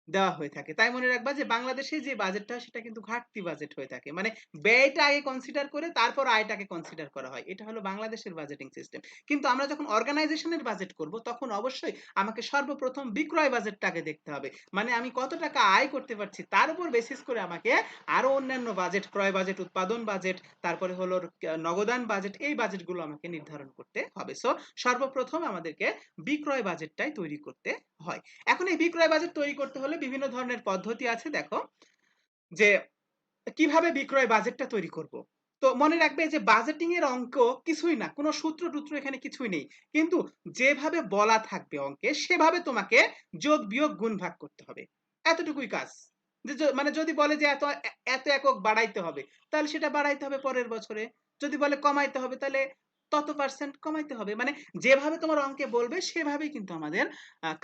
দেওয়া হয়ে থাকে। তাই মনে রাখবা যে বাংলাদেশে যে বাজেটটা সেটা কিন্তু ঘাটতি বাজেট হয়ে থাকে, মানে ব্যয়টা আগে কনসিডার করে তারপর আয়টাকে কনসিডার করা হয়, এটা হলো বাংলাদেশের বাজেটিং সিস্টেম। কিন্তু আমরা যখন অর্গানাইজেশনের বাজেট করব তখন অবশ্যই আমাকে সর্বপ্রথম বিক্রয় বাজেটটা আগে দেখতে হবে, মানে আমি কত টাকা আয় করতে পারছি তার উপর বেসিস করে আমাকে আরো অন্যান্য বাজেট, ক্রয় বাজেট, উৎপাদন বাজেট, তারপরে হলো নগদান বাজেট, এই বাজেটগুলো আমাকে নির্ধারণ করতে হবে। সো সর্বপ্রথম আমাদেরকে বিক্রয় বাজেটটাই তৈরি করতে হয়। এখন এই বিক্রয় বাজেট তৈরি করতে হলে বিভিন্ন ধরনের পদ্ধতি আছে। দেখো যে কিভাবে বিক্রয় বাজেটটা তৈরি করব। তো মনে রাখবে যে বাজেটিং এর অঙ্ক কিছুই না, কোনো সূত্র টুত্র এখানে কিছুই নেই, কিন্তু যেভাবে বলা থাকবে অঙ্কে সেভাবে তোমাকে যোগ বিয়োগ গুণ ভাগ করতে হবে, এতটুকুই কাজ। মানে যদি বলে যে এত এত একক বাড়াইতে হবে তাহলে সেটা বাড়াইতে হবে পরের বছরে, যদি বলে কমাইতে হবে তাহলে তত পার্সেন্ট কমাইতে হবে, মানে যেভাবে তোমার অঙ্কে বলবে সেভাবেই কিন্তু আমাদের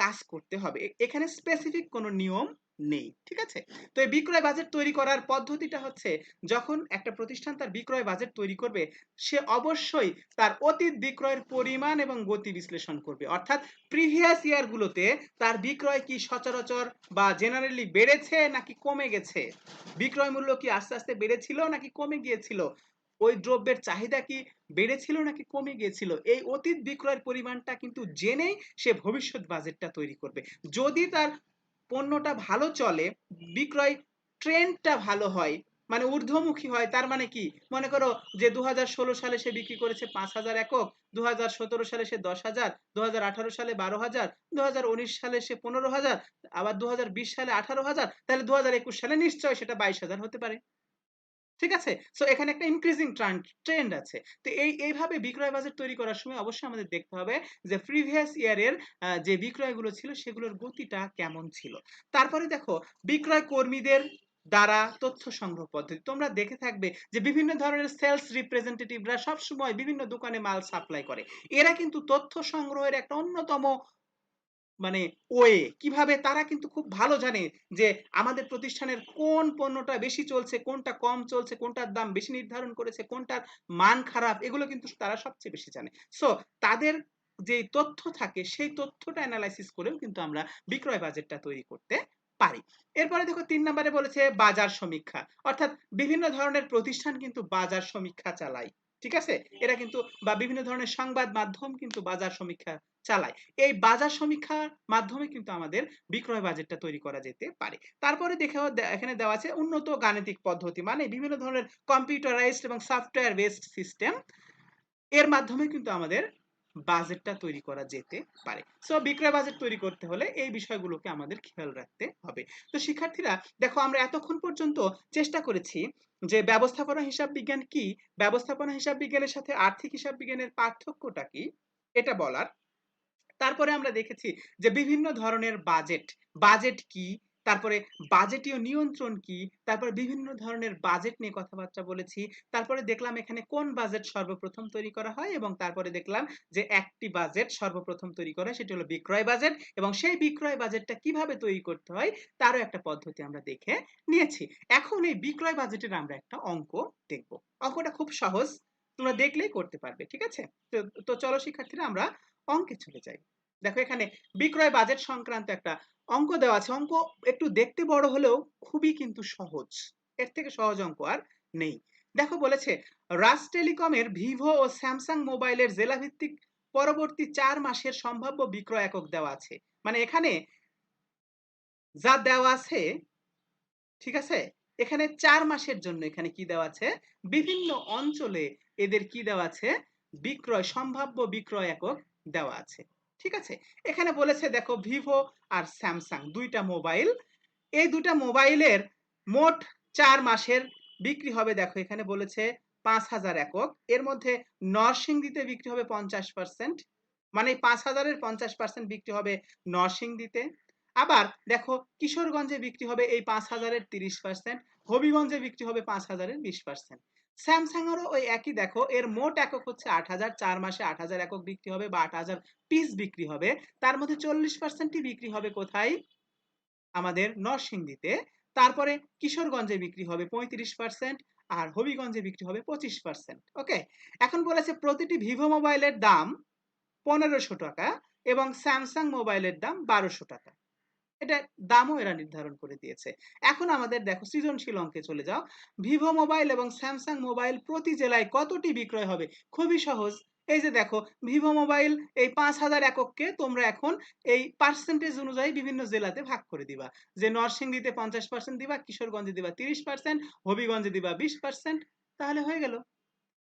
কাজ করতে হবে, এখানে স্পেসিফিক কোনো নিয়ম নেই। ঠিক আছে, তো এই বিক্রয় বাজেট তৈরি করার পদ্ধতিটা হচ্ছে যখন একটা প্রতিষ্ঠান তার বিক্রয় বাজেট তৈরি করবে সে অবশ্যই তার অতীত বিক্রয়ের পরিমাণ এবং গতি বিশ্লেষণ করবে। অর্থাৎ প্রিভিয়াস ইয়ারগুলোতে তার বিক্রয় কি সচরাচর বা জেনারেলি বেড়েছে নাকি কমে গেছে, বিক্রয় মূল্য কি আস্তে আস্তে বেড়েছিল নাকি কমে গিয়েছিল, ওই দ্রব্যের চাহিদা কি বেড়েছিল নাকি কমে গিয়েছিল, এই অতীত বিক্রয়ের পরিমাণটা কিন্তু জেনেই সে ভবিষ্যৎ বাজেটটা তৈরি করবে। যদি তার পণ্যটা ভালো চলে, বিক্রয় ট্রেন্ডটা ভালো হয়, মানে ঊর্ধ্বমুখী হয়, তার মানে কি, মনে করো যে 2016 সালে সে বিক্রি করেছে 5,000 একক, 2017 সালে সে 10,000, 2018 সালে 12,000, 2019 সালে সে 15,000, আবার 2020 সালে 18,000, তাহলে 2021 সালে নিশ্চয় সেটা 22,000 হতে পারে। ঠিক আছে? সো এখানে একটা ইনক্রিজিং ট্রেন্ড আছে। তো এইভাবে বিক্রয় বাজেট তৈরি করার সময় অবশ্যই আমাদের দেখতে হবে যে প্রিভিয়াস ইয়ার এর যে বিক্রয়গুলো ছিল সেগুলোর গতিটা কেমন ছিল। তারপরে দেখো বিক্রয় কর্মীদের দ্বারা তথ্য সংগ্রহ পদ্ধতি। তোমরা দেখে থাকবে যে বিভিন্ন ধরনের সেলস রিপ্রেজেন্টেটিভরা সবসময় বিভিন্ন দোকানে মাল সাপ্লাই করে। এরা কিন্তু তথ্য সংগ্রহের একটা অন্যতম মানে ওয়ে কিভাবে তারা কিন্তু খুব ভালো জানে যে আমাদের প্রতিষ্ঠানের কোন পণ্যটা বেশি চলছে, কোনটা কম চলছে, কোনটার দাম বেশি নির্ধারণ করেছে, কোনটার মান খারাপ, এগুলো কিন্তু তারা সবচেয়ে বেশি জানে। সো তাদের যে তথ্য থাকে সেই তথ্যটা অ্যানালাইসিস করেও কিন্তু আমরা বিক্রয় বাজেটটা তৈরি করতে পারি। এরপরে দেখো ৩ নম্বরে বলেছে বাজার সমীক্ষা। অর্থাৎ বিভিন্ন ধরনের প্রতিষ্ঠান কিন্তু বাজার সমীক্ষা চালায়। ঠিক আছে? এরা কিন্তু বা বিভিন্ন ধরনের সংবাদ মাধ্যম কিন্তু বাজার সমীক্ষা চালায়। এই বাজার সমীক্ষার মাধ্যমে কিন্তু আমাদের বিক্রয় বাজেটটা তৈরি করা যেতে পারে। তারপরে দেখেও এখানে দেওয়া আছে উন্নত গাণিতিক পদ্ধতি, মানে বিভিন্ন ধরনের কম্পিউটারাইজড এবং সফটওয়্যার বেসড সিস্টেম এর মাধ্যমে কিন্তু আমাদের বাজেটটা তৈরি করা যেতে পারে। সো বিক্রয় বাজেট তৈরি করতে হলে এই বিষয়গুলোকে আমাদের খেয়াল রাখতে হবে। তো শিক্ষার্থীরা দেখো আমরা এতক্ষণ পর্যন্ত চেষ্টা করেছি যে ব্যবস্থাপনা হিসাব বিজ্ঞান কি, ব্যবস্থাপনা হিসাব বিজ্ঞানের সাথে আর্থিক হিসাব বিজ্ঞানের পার্থক্যটা কি এটা বলার। তারপরে আমরা দেখেছি যে বিভিন্ন ধরনের বাজেট কি, তারপরে বাজেটীয় নিয়ন্ত্রণ কি, তারপরে বিভিন্ন ধরনের বাজেট নিয়ে কথাবার্তা বলেছি। তারপরে দেখলাম এখানে কোন বাজেট সর্বপ্রথম তৈরি করা হয় এবং তারপরে দেখলাম যে একটি বাজেট সর্বপ্রথম তৈরি করা হয় সেটি হলো বিক্রয় বাজেট, এবং সেই বিক্রয় বাজেটটা কিভাবে তৈরি করতে হয় তারও একটা পদ্ধতি আমরা দেখে নিয়েছি। এখন এই বিক্রয় বাজেটের আমরা একটা অঙ্ক দেখব। অঙ্কটা খুব সহজ, তোমরা দেখলেই করতে পারবে। ঠিক আছে? তো চলো শিক্ষার্থীরা আমরা অঙ্কে চলে যাই। দেখো এখানে বিক্রয় বাজেট সংক্রান্ত একটা অঙ্ক দেওয়া আছে। অঙ্ক একটু দেখতে বড় হলেও খুবই কিন্তু সহজ, এর থেকে সহজ অঙ্ক আর নেই। দেখো বলেছে রাজ টেলিকমের ভিভো ও স্যামসাং মোবাইলের জেলাভিত্তিক পরবর্তী 4 মাসের সম্ভাব্য বিক্রয় একক দেওয়া আছে। মানে এখানে যা দেওয়া আছে, ঠিক আছে, এখানে 4 মাসের জন্য এখানে কি দেওয়া আছে, বিভিন্ন অঞ্চলে এদের কি দেওয়া আছে, সম্ভাব্য বিক্রয় একক দেওয়া আছে। ঠিক আছে? এখানে বলেছে দেখো ভিভো আর স্যামসাং দুইটা মোবাইল, এই দুটা মোবাইলের মোট 4 মাসের বিক্রি হবে। দেখো এখানে বলেছে 5,000 একক, এর মধ্যে নরসিংদীতে বিক্রি হবে 50%, মানে 5,000-এর 50% বিক্রি হবে নরসিংদীতে। আবার দেখো কিশোরগঞ্জে বিক্রি হবে এই 5,000-এর 30%, হবিগঞ্জে বিক্রি হবে 5,000-এর 20%। স্যামসাং এরও ওই একই, দেখো এর মোট একক হচ্ছে 8,000, 4 মাসে 8,000 একক বিক্রি হবে বা 8,000 পিস বিক্রি হবে, তার মধ্যে 40%ই বিক্রি হবে কোথায়, আমাদের নরসিংদীতে। তারপরে কিশোরগঞ্জে বিক্রি হবে 35% আর হবিগঞ্জে বিক্রি হবে 25%। ওকে, এখন বলেছে প্রতিটি ভিভো মোবাইলের দাম 1500 টাকা এবং স্যামসাং মোবাইলের দাম 1200 টাকা। এটা দামও এরা নির্ধারণ করে দিয়েছে। এখন আমাদের দেখো সৃজনশীল অঙ্কে চলে যাও। ভিভো মোবাইল এবং স্যামসাং মোবাইল প্রতি জেলায় কতটি বিক্রয় হবে? খুবই সহজ। এই যে দেখো ভিভো মোবাইল এই 5,000 একককে তোমরা এখন এই পার্সেন্টেজ অনুযায়ী বিভিন্ন জেলাতে ভাগ করে দিবা, যে নরসিংদীতে 50% দিবা, কিশোরগঞ্জে দিবা 30%, হবিগঞ্জে দিবা 20%, তাহলে হয়ে গেল।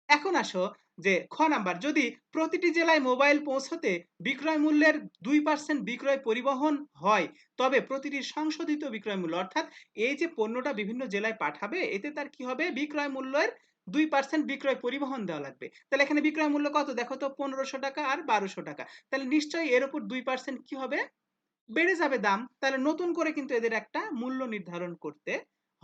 এখন আসো যে খ নাম্বার, যদি প্রতিটি জেলায় মোবাইল পৌঁছতে বিক্রয় মূল্যের 2% বিক্রয় পরিবহন হয় তবে প্রতিটি সংশোধিত বিক্রয় মূল্য, অর্থাৎ এই যে পণ্যটা বিভিন্ন জেলায় পাঠাবে এতে তার কি হবে, বিক্রয় মূল্যের 2% বিক্রয় পরিবহন দেওয়া লাগবে। তাহলে এখানে বিক্রয় মূল্য কত দেখো তো, 1500 টাকা আর 1200 টাকা। তাহলে নিশ্চয়ই এর উপর 2% কি হবে, বেড়ে যাবে দাম। তাহলে নতুন করে কিন্তু এদের একটা মূল্য নির্ধারণ করতে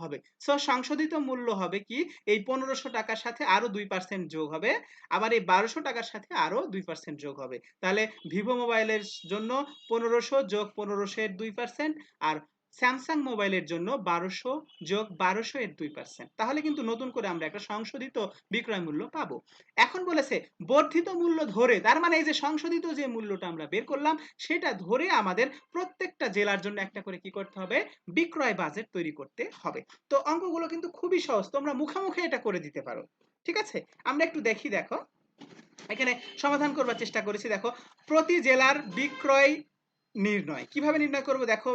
হবে। সো সংশোধিত মূল্য হবে কি, এই 1500 টাকার সাথে আরো 2% যোগ হবে, আবার এই 1200 টাকার সাথে আরো 2% যোগ হবে। তাহলে ভিভো মোবাইলের জন্য 1500 যোগ 1500 এর 2%, আর স্যামসাং মোবাইলের জন্য 1200 যোগ 1200 এর 2%। তাহলে কিন্তু নতুন করে আমরা একটা সংশোধিত বিক্রয় মূল্য পাবো। এখন বলেছে বর্ধিত মূল্য ধরে, তার মানে এই যে সংশোধিত যে মূল্যটা আমরা বের করলাম সেটা ধরে আমাদের প্রত্যেকটা জেলার জন্য একটা করে কি করতে হবে, বিক্রয় বাজেট তৈরি করতে হবে। তো অঙ্কগুলো কিন্তু খুবই সহজ, তোমরা মুখে মুখে এটা করে দিতে পারো। ঠিক আছে? আমরা একটু দেখি। দেখো এখানে সমাধান করবার চেষ্টা করেছি। দেখো প্রতি জেলার বিক্রয় নির্ণয় কিভাবে নির্ণয় করব, দেখো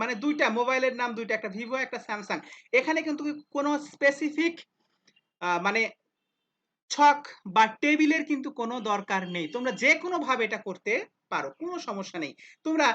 মানে দুইটা মোবাইলের নাম দুইটা, একটা ভিভো একটা স্যামসাং। এখানে কিন্তু কোনো স্পেসিফিক মানে ছক বা টেবিলের কিন্তু কোনো দরকার নেই, তোমরা যে কোনো ভাবে এটা করতে পারো, কোনো সমস্যা নেই। তোমরা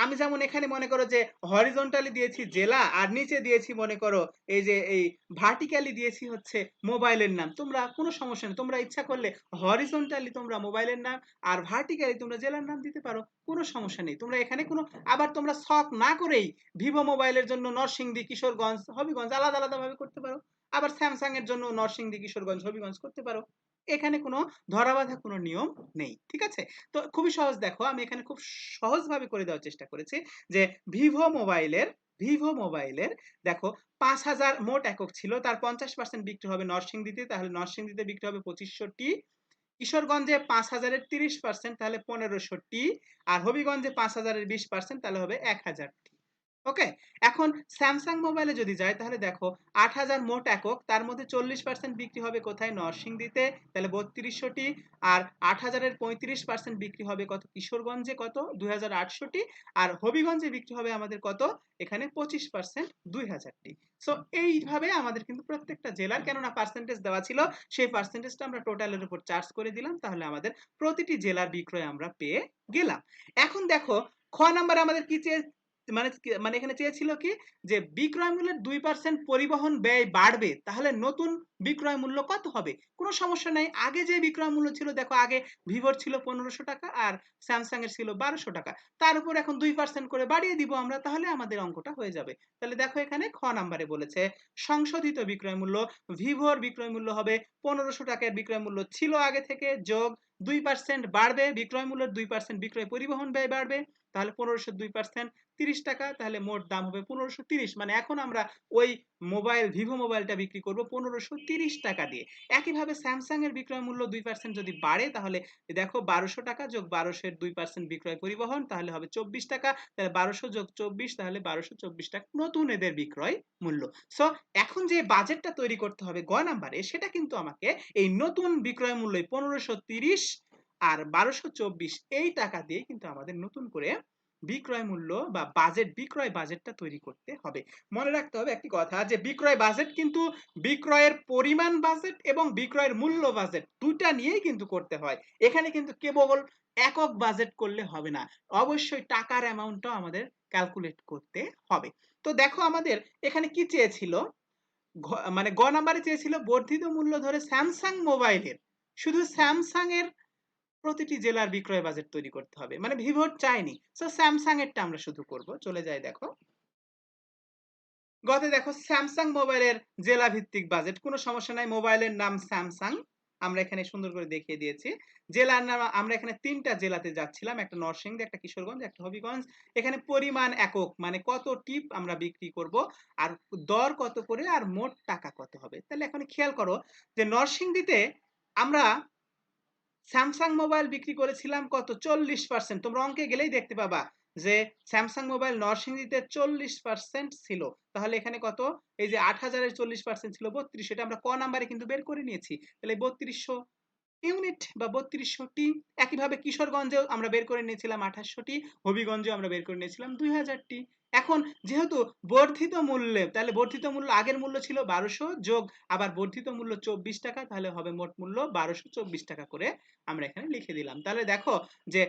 আমি যেমন এখানে মনে করো যে হরিজন্টালি দিয়েছি জেলা আর নিচে দিয়েছি মনে করো এই যে এই ভার্টিক্যালি দিয়েছি হচ্ছে মোবাইলের নাম, তোমরা কোনো সমস্যা নেই, তোমরা ইচ্ছা করলে হরিজন্টালি তোমরা মোবাইলের নাম আর ভার্টিক্যালি তোমরা জেলার নাম দিতে পারো, কোনো সমস্যা নেই। তোমরা এখানে কোনো আবার তোমরা শখ না করেই ভিভো মোবাইলের জন্য নরসিংদী, কিশোরগঞ্জ, হবিগঞ্জ আলাদা আলাদা ভাবে করতে পারো, আবার স্যামসাং এর জন্য নরসিংদী, কিশোরগঞ্জ, হবিগঞ্জ করতে পারো। এখানে কোনো ধরাবাঁধা কোনো নিয়ম নেই, ঠিক আছে? তো খুবই সহজ, দেখো আমি এখানে খুব সহজভাবে করে দেওয়ার চেষ্টা করেছি যে ভিভো মোবাইলের দেখো 5,000 মোট একক ছিল, তার 50% বিক্রি হবে নরসিংদীতে, তাহলে নরসিংদীতে বিক্রি হবে 2500টি, কিশোরগঞ্জে 5,000-এর 30%, তাহলে 1500টি, আর হবিগঞ্জে 5,000-এর 20%, তাহলে হবে 1000টি। ওকে, এখন স্যামসাং মোবাইলে যদি যায় তাহলে দেখো 8,000 মোট একক, তার মধ্যে 40% বিক্রি হবে কোথায়, নরসিংদীতে, তাহলে 3200টি, আর 8,000-এর 35% বিক্রি হবে কত, কিশোরগঞ্জে, কত 2,800টি, আর হবিগঞ্জে বিক্রি হবে আমাদের কত, এখানে 25% 2,000টি। সো এইভাবে আমাদের কিন্তু প্রত্যেকটা জেলার, কেননা পার্সেন্টেজ দেওয়া ছিল, সেই পার্সেন্টেজটা আমরা টোটালের উপর চার্জ করে দিলাম, তাহলে আমাদের প্রতিটি জেলার বিক্রয় আমরা পেয়ে গেলাম। এখন দেখো খ নাম্বারে আমাদের কি চেয়ে মানে মানে এখানে চেয়েছিল কি যে বিক্রয় মূল্যের 2% পরিবহন ব্যয় বাড়বে, তাহলে নতুন বিক্রয় মূল্য কত হবে? কোনো সমস্যা নাই, আগে যে বিক্রয় মূল্য ছিল দেখো, আগে ভিভোর ছিল 1500 টাকা আর স্যামসাং এর ছিল 1200 টাকা, তার উপর এখন 2% করে বাড়িয়ে দিব আমরা, তাহলে আমাদের অঙ্কটা হয়ে যাবে। তাহলে দেখো এখানে খ নাম্বারে বলেছে সংশোধিত বিক্রয় মূল্য, ভিভোর বিক্রয় মূল্য হবে 1500 টাকার বিক্রয় মূল্য ছিল আগে থেকে, যোগ 2% বাড়বে, বিক্রয় মূল্যের 2% বিক্রয় পরিবহন ব্যয় বাড়বে, তাহলে 1500 2% 30 টাকা, তাহলে মোট দাম হবে 1530। মানে এখন আমরা ওই মোবাইল ভিভো মোবাইলটা বিক্রি করব 1530 টাকা দিয়ে। একইভাবে স্যামসাং এর বিক্রয় মূল্য 2% যদি বাড়ে, তাহলে দেখো 1200 টাকা যোগ 1200 এর 2% বিক্রয় পরিবহন, তাহলে হবে 24 টাকা, তাহলে 1200 যোগ 24, তাহলে 1224 টাকা নতুন এদের বিক্রয় মূল্য। সো এখন যে বাজেটটা তৈরি করতে হবে গ নাম্বারে, সেটা কিন্তু আমাকে এই নতুন বিক্রয় মূল্য 1530 আর 1224 এই টাকা দিয়ে কিন্তু আমাদের নতুন করে বিক্রয় মূল্য বা বাজেট, বিক্রয় বাজেটটা তৈরি করতে হবে। মনে রাখতে হবে একটি কথা, যে বিক্রয় বাজেট কিন্তু বিক্রয়ের পরিমাণ বাজেট এবং বিক্রয়ের মূল্য বাজেট দুইটা নিয়েই কিন্তু করতে হয়। এখানে কিন্তু কেবল একক বাজেট করলে হবে না, অবশ্যই টাকার অ্যামাউন্টটাও আমাদের ক্যালকুলেট করতে হবে। তো দেখো আমাদের এখানে কি চেয়েছিল, মানে গ নাম্বারে চেয়েছিল বর্ধিত মূল্য ধরে স্যামসাং মোবাইলের, শুধু স্যামসাং এর প্রতিটি জেলার বিক্রয় বাজেট তৈরি করতে হবে, মানে ভিভোর চাইনি, সো স্যামসাং এরটা আমরা শুধু করব। চলে যাই দেখো গতে, দেখো স্যামসাং মোবাইলের জেলা ভিত্তিক বাজেট, কোনো সমস্যা নাই, মোবাইলের নাম স্যামসাং, আমরা এখানে সুন্দর করে দেখিয়ে দিয়েছি। জেলার নাম আমরা এখানে 3টা জেলাতে যাচ্ছিলাম, একটা নরসিংদী, একটা কিশোরগঞ্জ, একটা হবিগঞ্জ। এখানে পরিমাণ একক মানে কত টিপ আমরা বিক্রি করব, আর দর কত করে, আর মোট টাকা কত হবে। তাহলে এখন খেয়াল করো যে নরসিংদীতে আমরা স্যামসাং মোবাইল বিক্রি করেছিলাম কত, 40%। তোমরা অঙ্কে গেলেই দেখতে পাবা যে স্যামসাং মোবাইল নরসিংদীতে 40% ছিল, তাহলে এখানে কত, এই যে 8,000-এর 40% ছিল 32, এটা আমরা ক নাম্বারে কিন্তু বের করে নিয়েছি, তাহলে 3200 ইউনিট বা 3200টি। একইভাবে কিশোরগঞ্জেও আমরা বের করে নিয়েছিলাম 2800টি, হবিগঞ্জেও আমরা বের করে নিয়েছিলাম 2000টি। এখন যেহেতু বর্ধিত মূল্যে, তাহলে বর্ধিত মূল্য আগের মূল্য ছিল 1200 যোগ আবার বর্ধিত মূল্য 24 টাকা, তাহলে হবে মোট মূল্য 1224 টাকা করে আমরা এখানে লিখে দিলাম। তাহলে দেখো যে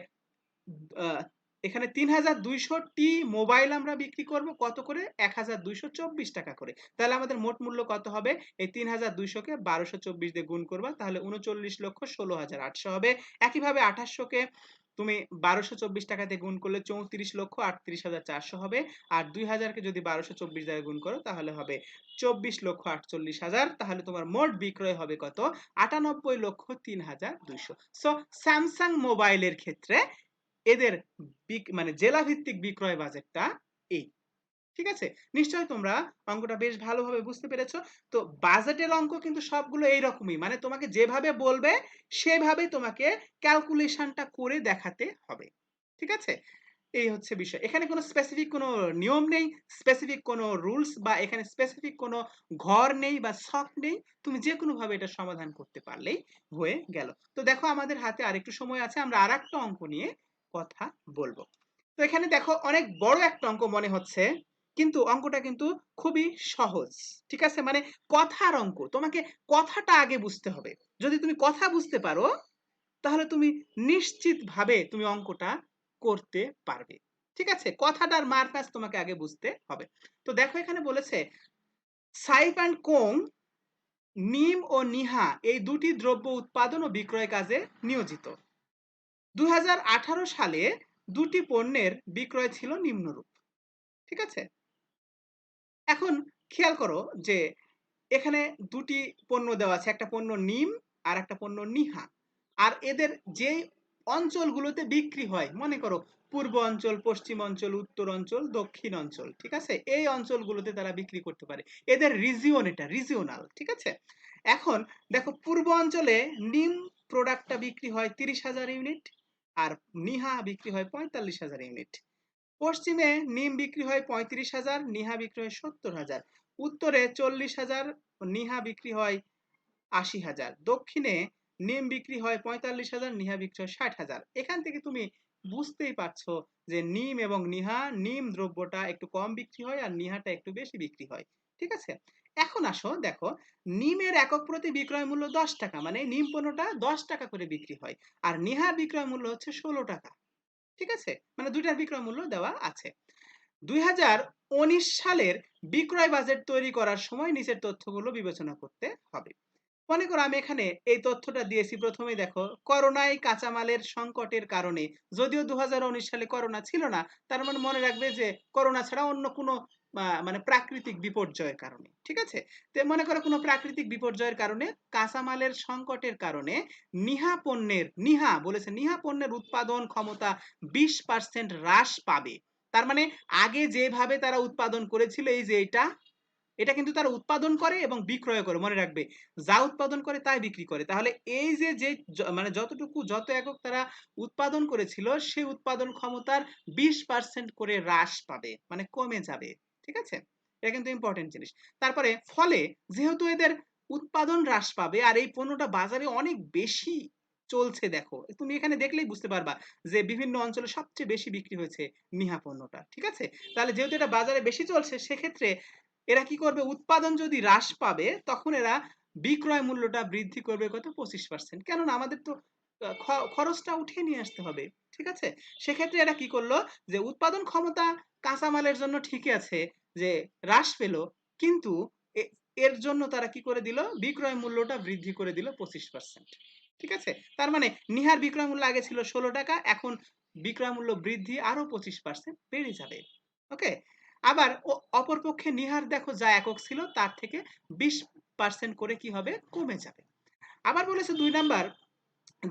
এখানে 3,200টি মোবাইল আমরা বিক্রি করব কত করে, 1,224 টাকা করে, তাহলে আমাদের মোট মূল্য কত হবে, এই 3,200কে 1224 দিয়ে গুণ করবা, তাহলে 39,16,800 হবে। একইভাবে 2800কে তুমি 1224 টাকা দিয়ে গুণ করলে 34,38,400 হবে, আর 2000কে যদি 1224 দিয়ে গুণ করো তাহলে হবে 24,48,000, তাহলে তোমার মোট বিক্রয় হবে কত, 98,03,200। সো স্যামসাং মোবাইলের ক্ষেত্রে এদের মানে জেলা ভিত্তিক বিক্রয় বাজেটটা এই, ঠিক আছে? নিশ্চয়ই তোমরা অঙ্কটা বেশ ভালোভাবে বুঝতে পেরেছো। তো বাজেটের অঙ্ক কিন্তু সবগুলো এইরকমই, মানে তোমাকে যেভাবে বলবে সেভাবে তোমাকে ক্যালকুলেশনটা করে দেখাতে হবে, ঠিক আছে? এই হচ্ছে বিষয়, এখানে কোনো স্পেসিফিক কোনো নিয়ম নেই, স্পেসিফিক কোনো রুলস বা এখানে স্পেসিফিক কোনো ঘর নেই বা ছক নেই, তুমি যে কোনো ভাবে এটা সমাধান করতে পারলেই হয়ে গেল। তো দেখো আমাদের হাতে আরেকটু সময় আছে, আমরা আরেকটা অঙ্ক নিয়ে কথা বলবো। তো এখানে দেখো অনেক বড় একটা অঙ্ক মনে হচ্ছে, কিন্তু অঙ্কটা কিন্তু খুবই সহজ, ঠিক আছে? মানে কথার অঙ্ক, তোমাকে কথাটা আগে বুঝতে হবে। যদি তুমি কথা বুঝতে পারো তাহলে তুমি নিশ্চিতভাবে তুমি অঙ্কটা করতে পারবে। ঠিক আছে, কথাটার মার প্যাচ তোমাকে আগে বুঝতে হবে। তো দেখো এখানে বলেছে সাইপ অ্যান্ড কোং নিম ও নিহা এই দুটি দ্রব্য উৎপাদন ও বিক্রয় কাজে নিয়োজিত। 2018 সালে দুটি পণ্যের বিক্রয় ছিল নিম্নরূপ। ঠিক আছে, এখন খেয়াল করো যে এখানে দুটি পণ্য দেওয়া আছে, একটা পণ্য নিম আর একটা পণ্য নিহা। আর এদের যে অঞ্চলগুলোতে বিক্রি হয়, মনে করো পূর্ব অঞ্চল, পশ্চিম অঞ্চল, উত্তর অঞ্চল, দক্ষিণ অঞ্চল, ঠিক আছে, এই অঞ্চলগুলোতে তারা বিক্রি করতে পারে। এদের রিজিয়ন, এটা রিজিওনাল। ঠিক আছে, এখন দেখো পূর্ব অঞ্চলে নিম প্রোডাক্টটা বিক্রি হয় 30,000 ইউনিট, আর নিহা বিক্রি হয় 45,000 ইউনিট। পশ্চিমে নিম বিক্রি হয় 35,000, নিহা বিক্রি হয় 70,000। উত্তরে 40,000, নিহা বিক্রি হয় 80,000। দক্ষিণে নিম বিক্রি হয় 45,000, নিহা বিক্রি হয় 60,000। এখান থেকে তুমি বুঝতেই পারছো যে নিম এবং নিহা, নিম দ্রব্যটা একটু কম বিক্রি হয় আর নিহাটা একটু বেশি বিক্রি হয়। ঠিক আছে, এখন আসো দেখো নিমের একক প্রতি বিক্রয় মূল্য 10 টাকা, মানে নিম পণ্যটা 10 টাকা করে বিক্রি হয়, আর নিহার বিক্রয় মূল্য হচ্ছে 16 টাকা। ঠিক আছে, মানে দুইটার বিক্রয় মূল্য দেওয়া আছে। 2019 সালের বিক্রয় বাজেট তৈরি করার সময় নিচের তথ্যগুলো বিবেচনা করতে হবে। মনে করো আমি এখানে এই তথ্যটা দিয়েছি। প্রথমেই দেখো করোনায় কাঁচামালের সংকটের কারণে, যদিও 2019 সালে করোনা ছিল না, তার মানে মনে রাখবে যে করোনা ছাড়া অন্য কোনো মানে প্রাকৃতিক বিপর্যয়ের কারণে। ঠিক আছে, তো মনে করো কোনো প্রাকৃতিক বিপর্যয়ের কারণে কাঁচামালের সংকটের কারণে নিহা বলেছে নিহা পণ্যের উৎপাদন ক্ষমতা 20% হ্রাস পাবে। তার মানে আগে যেভাবে তারা উৎপাদন করেছিল, এই যে এটা কিন্তু তারা উৎপাদন করে এবং বিক্রয় করে, মনে রাখবে যা উৎপাদন করে তাই বিক্রি করে। তাহলে এই যে যে মানে যত একক তারা উৎপাদন করেছিল, সেই উৎপাদন ক্ষমতার 20% করে হ্রাস পাবে, মানে কমে যাবে। ঠিক আছে, এটা কিন্তু ইম্পর্টেন্ট জিনিস। তারপরে ফলে যেহেতু এদের উৎপাদন হ্রাস পাবে আর এই পণ্যটা বাজারে অনেক বেশি চলছে, দেখো তুমি এখানে দেখলেই বুঝতে পারবা যে বিভিন্ন অঞ্চলে সবচেয়ে বেশি বিক্রি হয়েছে নিহা পণ্যটা। ঠিক আছে, তাহলে যেহেতু এটা বাজারে বেশি চলছে, সেক্ষেত্রে এরা কি করবে, উৎপাদন যদি হ্রাস পাবে তখন এরা বিক্রয় মূল্যটা বৃদ্ধি করবে কত, 25%। কেননা আমাদের তো খরচটা উঠিয়ে নিয়ে আসতে হবে। ঠিক আছে, সেক্ষেত্রে এরা কি করলো, যে উৎপাদন ক্ষমতা কাঁচামালের জন্য ঠিকই আছে যে হ্রাস পেল, কিন্তু এর জন্য তারা কি করে দিল, বিক্রয় মূল্যটা বৃদ্ধি করে দিল 25%। ঠিক আছে, তার মানে নিহার বিক্রয় মূল্য আগে ছিল 16 টাকা, এখন বিক্রয় মূল্য বৃদ্ধি আরো 25% বেড়ে যাবে। ওকে, আবার অপরপক্ষে নিহার দেখো যা একক ছিল তার থেকে 20% করে কি হবে, কমে যাবে। আবার বলেছে 2 নাম্বার,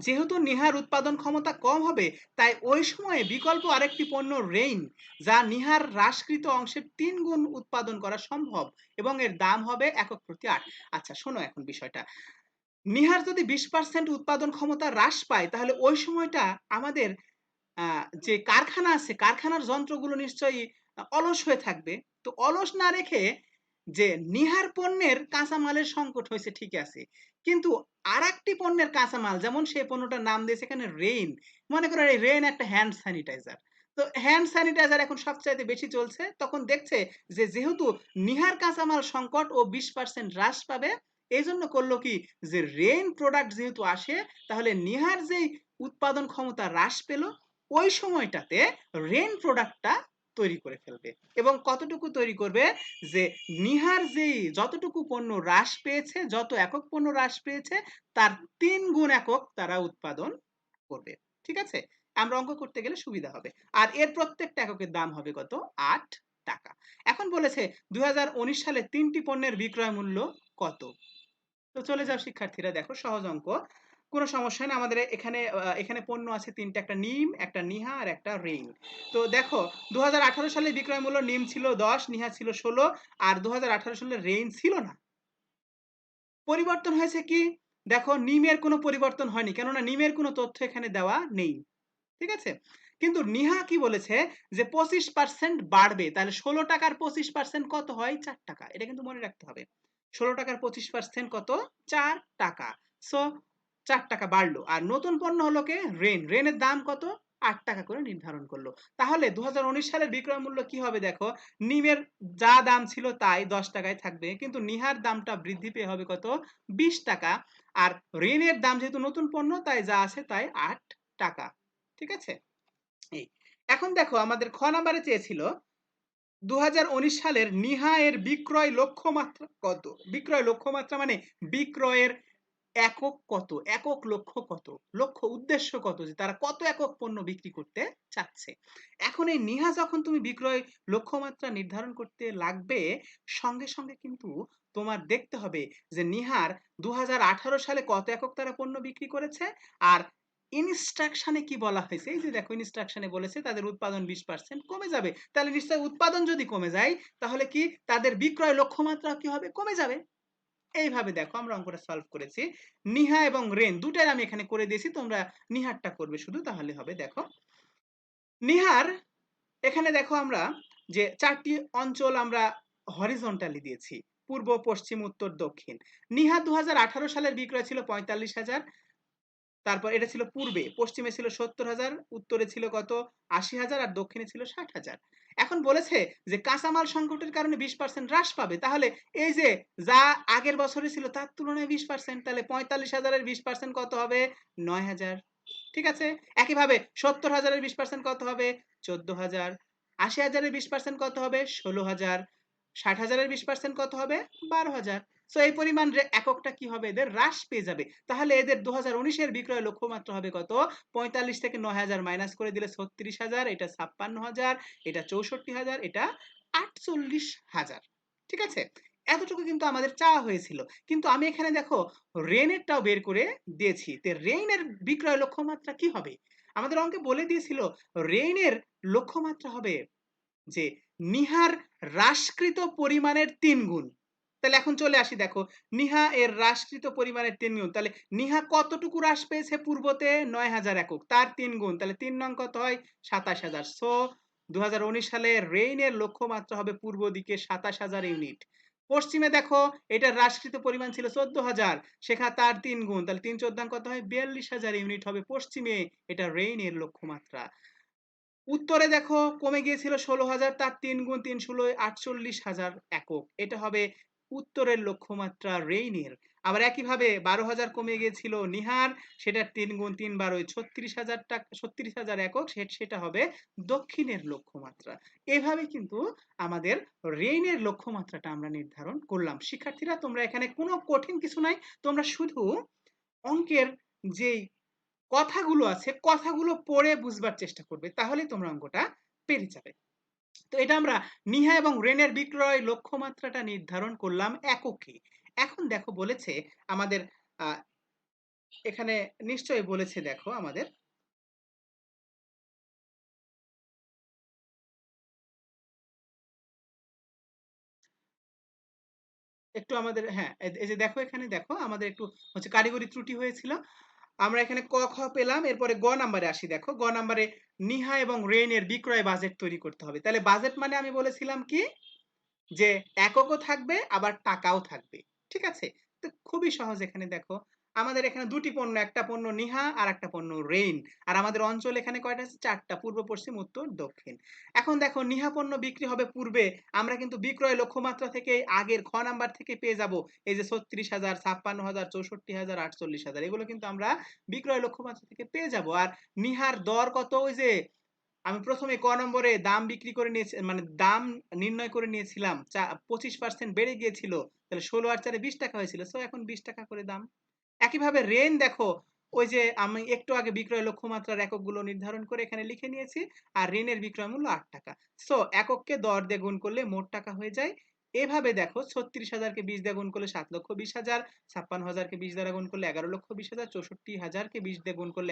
যেহেতু নিহার উৎপাদন ক্ষমতা কম হবে, তাই ওই সময়ে বিকল্প আরেকটি পণ্য রেইন, যা নিহার হ্রাসকৃত অংশের 3 গুণ উৎপাদন করা সম্ভব এবং এর দাম হবে একক প্রতি 8। আচ্ছা শোনো এখন বিষয়টা, নিহার যদি 20% উৎপাদন ক্ষমতা হ্রাস পায়, তাহলে ওই সময়টা আমাদের যে কারখানা আছে, কারখানার যন্ত্রগুলো নিশ্চয়ই অলস হয়ে থাকবে। তো অলস না রেখে যে নিহার পণ্যের কাঁচামালের সংকট হয়েছে ঠিক আছে, কিন্তু আর একটি পণ্যের কাঁচামাল, যেমন সেই পণ্যটার নাম দিয়েছে এখানে রেইন। মনে করো এই রেইন একটা হ্যান্ড স্যানিটাইজার, তো হ্যান্ড স্যানিটাইজার এখন সবচাইতে বেশি চলছে, তখন দেখছে যে যেহেতু নিহার কাঁচামাল সংকট ও 20% হ্রাস পাবে, এই জন্য করলো কি, যে রেইন প্রোডাক্ট যেহেতু আসে, তাহলে নিহার যেই উৎপাদন ক্ষমতা হ্রাস পেল, ওই সময়টাতে রেইন প্রোডাক্টটা তৈরি করে ফেলবে। এবং কতটুকু তৈরি করবে, যে নিহার যেই যতটুকু পণ্য হ্রাস পেয়েছে, যত একক পণ্য হ্রাস পেয়েছে, তার 3 গুণ একক তারা উৎপাদন করবে। ঠিক আছে, আমরা অঙ্ক করতে গেলে সুবিধা হবে। আর এর প্রত্যেকটা এককের দাম হবে কত, 8 টাকা। এখন বলেছে 2019 সালে 3টি পণ্যের বিক্রয় মূল্য কত। তো চলে যাও শিক্ষার্থীরা, দেখো সহজ অঙ্ক, কোনো সমস্যা না। আমাদের এখানে পণ্য আছে 3টা, একটা নিম, একটা নিহা আর একটা রেইন। তো দেখো 2018 সালে বিক্রয় মূল্য নিম ছিল 10, নিহা ছিল 16, আর 2018 সালে রেইন ছিল না। পরিবর্তন হয়েছে কি, দেখো নিমের কোনো পরিবর্তন হয়নি, কেননা নিমের কোনো তথ্য এখানে দেওয়া নেই। ঠিক আছে, কিন্তু নিহা কি বলেছে, যে 25% বাড়বে, তাহলে 16 টাকার 25% কত হয়, 4 টাকা। এটা কিন্তু মনে রাখতে হবে, 16 টাকার 25% কত, 4 টাকা। সো 4 টাকা বাড়লো। আর নতুন পণ্য হলো কে, রেনের দাম কত, 8 টাকা করে নির্ধারণ করলো। তাহলে 2019 সালের বিক্রয় মূল্য কি হবে দেখো, নিমের যা দাম ছিল তাই 10 টাকায় থাকবে, কিন্তু নিহার দামটা বৃদ্ধি পেয়ে হবে কত, 20 টাকা। আর রেনের দাম যেহেতু নতুন পণ্য তাই যা আছে তাই 8 টাকা। ঠিক আছে। এই এখন দেখো আমাদের খ নাম্বারে চেয়েছিল 2019 সালের নিহা এর বিক্রয় লক্ষ্যমাত্রা কত। বিক্রয় লক্ষ্যমাত্রা মানে বিক্রয়ের একক কত, একক লক্ষ্য কত, লক্ষ্য উদ্দেশ্য কত, যে তারা কত একক পণ্য বিক্রি করতে চাচ্ছে। এখন এই নিহা যখন তুমি বিক্রয় লক্ষ্যমাত্রা নির্ধারণ করতে লাগবে, সঙ্গে সঙ্গে কিন্তু তোমার দেখতে হবে যে নিহার 2018 সালে কত একক তারা পণ্য বিক্রি করেছে, আর ইনস্ট্রাকশনে কি বলা হয়েছে, এই যে দেখো ইনস্ট্রাকশনে বলেছে তাদের উৎপাদন 20% কমে যাবে, তাহলে নিশ্চয়ই উৎপাদন যদি কমে যায় তাহলে কি তাদের বিক্রয় লক্ষ্যমাত্রা কি হবে, কমে যাবে। এইভাবে দেখো আমরা অঙ্কটা সলভ করেছি। নিহা এবং রেন দুটাই আমি এখানে করে দিয়েছি, তোমরা নিহারটা করবে শুধু, তাহলে হবে। দেখো নিহার এখানে দেখো আমরা যে 4টি অঞ্চল আমরা হরিজন্টালি দিয়েছি, পূর্ব, পশ্চিম, উত্তর, দক্ষিণ। নিহা 2018 সালের বিক্রয় ছিল 45,000, তারপর এটা ছিল পূর্বে, পশ্চিমে ছিল 70,000, উত্তরে ছিল কত 80,000, আর দক্ষিণে ছিল 60,000। এখন বলেছে যে কাঁচামাল সংকটের কারণে 20% হ্রাস পাবে, তাহলে এই যে যা আগের বছরে ছিল তার তুলনায় 20%, তাহলে 45,000-এর 20% কত হবে, 9,000। ঠিক আছে। একইভাবে 70,000-এর 20% কত হবে, 14,000। 80,000-এর 20% কত হবে, 16,000। 60,000-এর 20% কত হবে, 12,000। সো এই পরিমাণ এককটা কি হবে, এদের হ্রাস পেয়ে যাবে। তাহলে এদের 2019-এর বিক্রয় লক্ষ্যমাত্রা হবে কত, 45 থেকে 9,000 মাইনাস করে দিলে 36,000, এটা 56,000, এটা 64,000, এটা 48,000। ঠিক আছে। এতটুকু কিন্তু আমাদের চাওয়া হয়েছিল, কিন্তু আমি এখানে দেখো রেনেরটাও বের করে দিয়েছি। তে রেইনের বিক্রয় লক্ষ্যমাত্রা কি হবে, আমাদের অঙ্কে বলে দিয়েছিল রেইনের লক্ষ্যমাত্রা হবে যে নিহার হ্রাসকৃত পরিমাণের 3 গুণ। তাহলে এখন চলে আসি, দেখো নিহা এর হ্রাসকৃত পরিমাণের 3 গুণ, তাহলে নিহা কতটুকু হ্রাস পেয়েছে, পূর্বতে 9,000 একক, তার 3 গুণ, তাহলে 3 নং কত হয়, 27,000। সো 2019 সালে রেইনের লক্ষ্যমাত্রা হবে পূর্ব দিকে 27,000 ইউনিট। পশ্চিমে দেখো এটা হ্রাসকৃত পরিমাণ ছিল 14,000, সেখানে তার 3 গুণ, তাহলে 3 14 কত হয়, 42,000 ইউনিট হবে পশ্চিমে, এটা রেইনের লক্ষ্যমাত্রা। উত্তরে দেখো কমে গিয়েছিল 16,000, তার 3 গুণ, 3 16 48,000 একক, এটা হবে উত্তরের লক্ষ্যমাত্রা রেইনের। আবার একইভাবে 12,000 কমে গিয়েছিল নিহার, সেটার 3 গুণ, 3 12 36,000 টাকা, 36,000 একক, সেটা হবে দক্ষিণের লক্ষ্যমাত্রা। এভাবে কিন্তু আমাদের রেইনের লক্ষ্যমাত্রাটা আমরা নির্ধারণ করলাম। শিক্ষার্থীরা তোমরা এখানে কোনো কঠিন কিছু নাই, তোমরা শুধু অঙ্কের যেই কথাগুলো আছে কথাগুলো পড়ে বুঝবার চেষ্টা করবে, তাহলেই তোমরা অঙ্কটা পেরে যাবে। তো এটা আমরা নিহা এবং রেনের বিক্রয় লক্ষ্যমাত্রাটা নির্ধারণ করলাম এককে। এখন দেখো বলেছে আমাদের এখানে নিশ্চয়ই বলেছে, দেখো আমাদের একটু আমাদের, হ্যাঁ এই যে দেখো এখানে দেখো আমাদের একটু হচ্ছে কারিগরি ত্রুটি হয়েছিল। আমরা এখানে ক খ পেলাম, এরপরে গ নাম্বারে আসি। দেখো গ নাম্বারে নিহা এবং রেনের বিক্রয় বাজেট তৈরি করতে হবে। তাহলে বাজেট মানে আমি বলেছিলাম কি, যে এককও থাকবে আবার টাকাও থাকবে। ঠিক আছে। তো খুবই সহজ, এখানে দেখো আমাদের এখানে দুটি পণ্য, একটা পণ্য নিহা আর একটা পণ্য রেইন, আর আমাদের অঞ্চল এখানে কয়টা আছে, 4টা, পূর্ব, পশ্চিম, উত্তর, দক্ষিণ। এখন দেখো নিহা পণ্য বিক্রি হবে পূর্বে, আমরা কিন্তু বিক্রয় লক্ষ্যমাত্রা থেকে আগের খ নাম্বার থেকে পেয়ে যাব এই যে 36,000, 56,000, 64,000, 48,000, এগুলো কিন্তু আমরা বিক্রয় লক্ষ্যমাত্রা থেকে পেয়ে যাব। আর নিহার দর কত, ওই যে আমি প্রথমে ক নম্বরে দাম বিক্রি করে নিয়েছি, মানে দাম নির্ণয় করে নিয়েছিলাম, 25% বেড়ে গিয়েছিল, তাহলে 16 আর 4 20 টাকা হয়েছিল, সো এখন 20 টাকা করে দাম। একইভাবে রেন দেখো, ওই যে আমি একটু আগে বিক্রয় লক্ষ্যমাত্রার এককগুলো নির্ধারণ করে এখানে লিখে নিয়েছি, আর ঋণের বিক্রয় মূল্য 8 টাকা। সো একককে দর দিয়ে গুণ করলে মোট টাকা হয়ে যায়। এভাবে দেখো 36,000-কে 20 দিয়ে গুণ করলে 7,20,000, 56,000-কে 20 দ্বারা গুণ করলে 11,20,000, 64,000-কে 20 দিয়ে গুণ করলে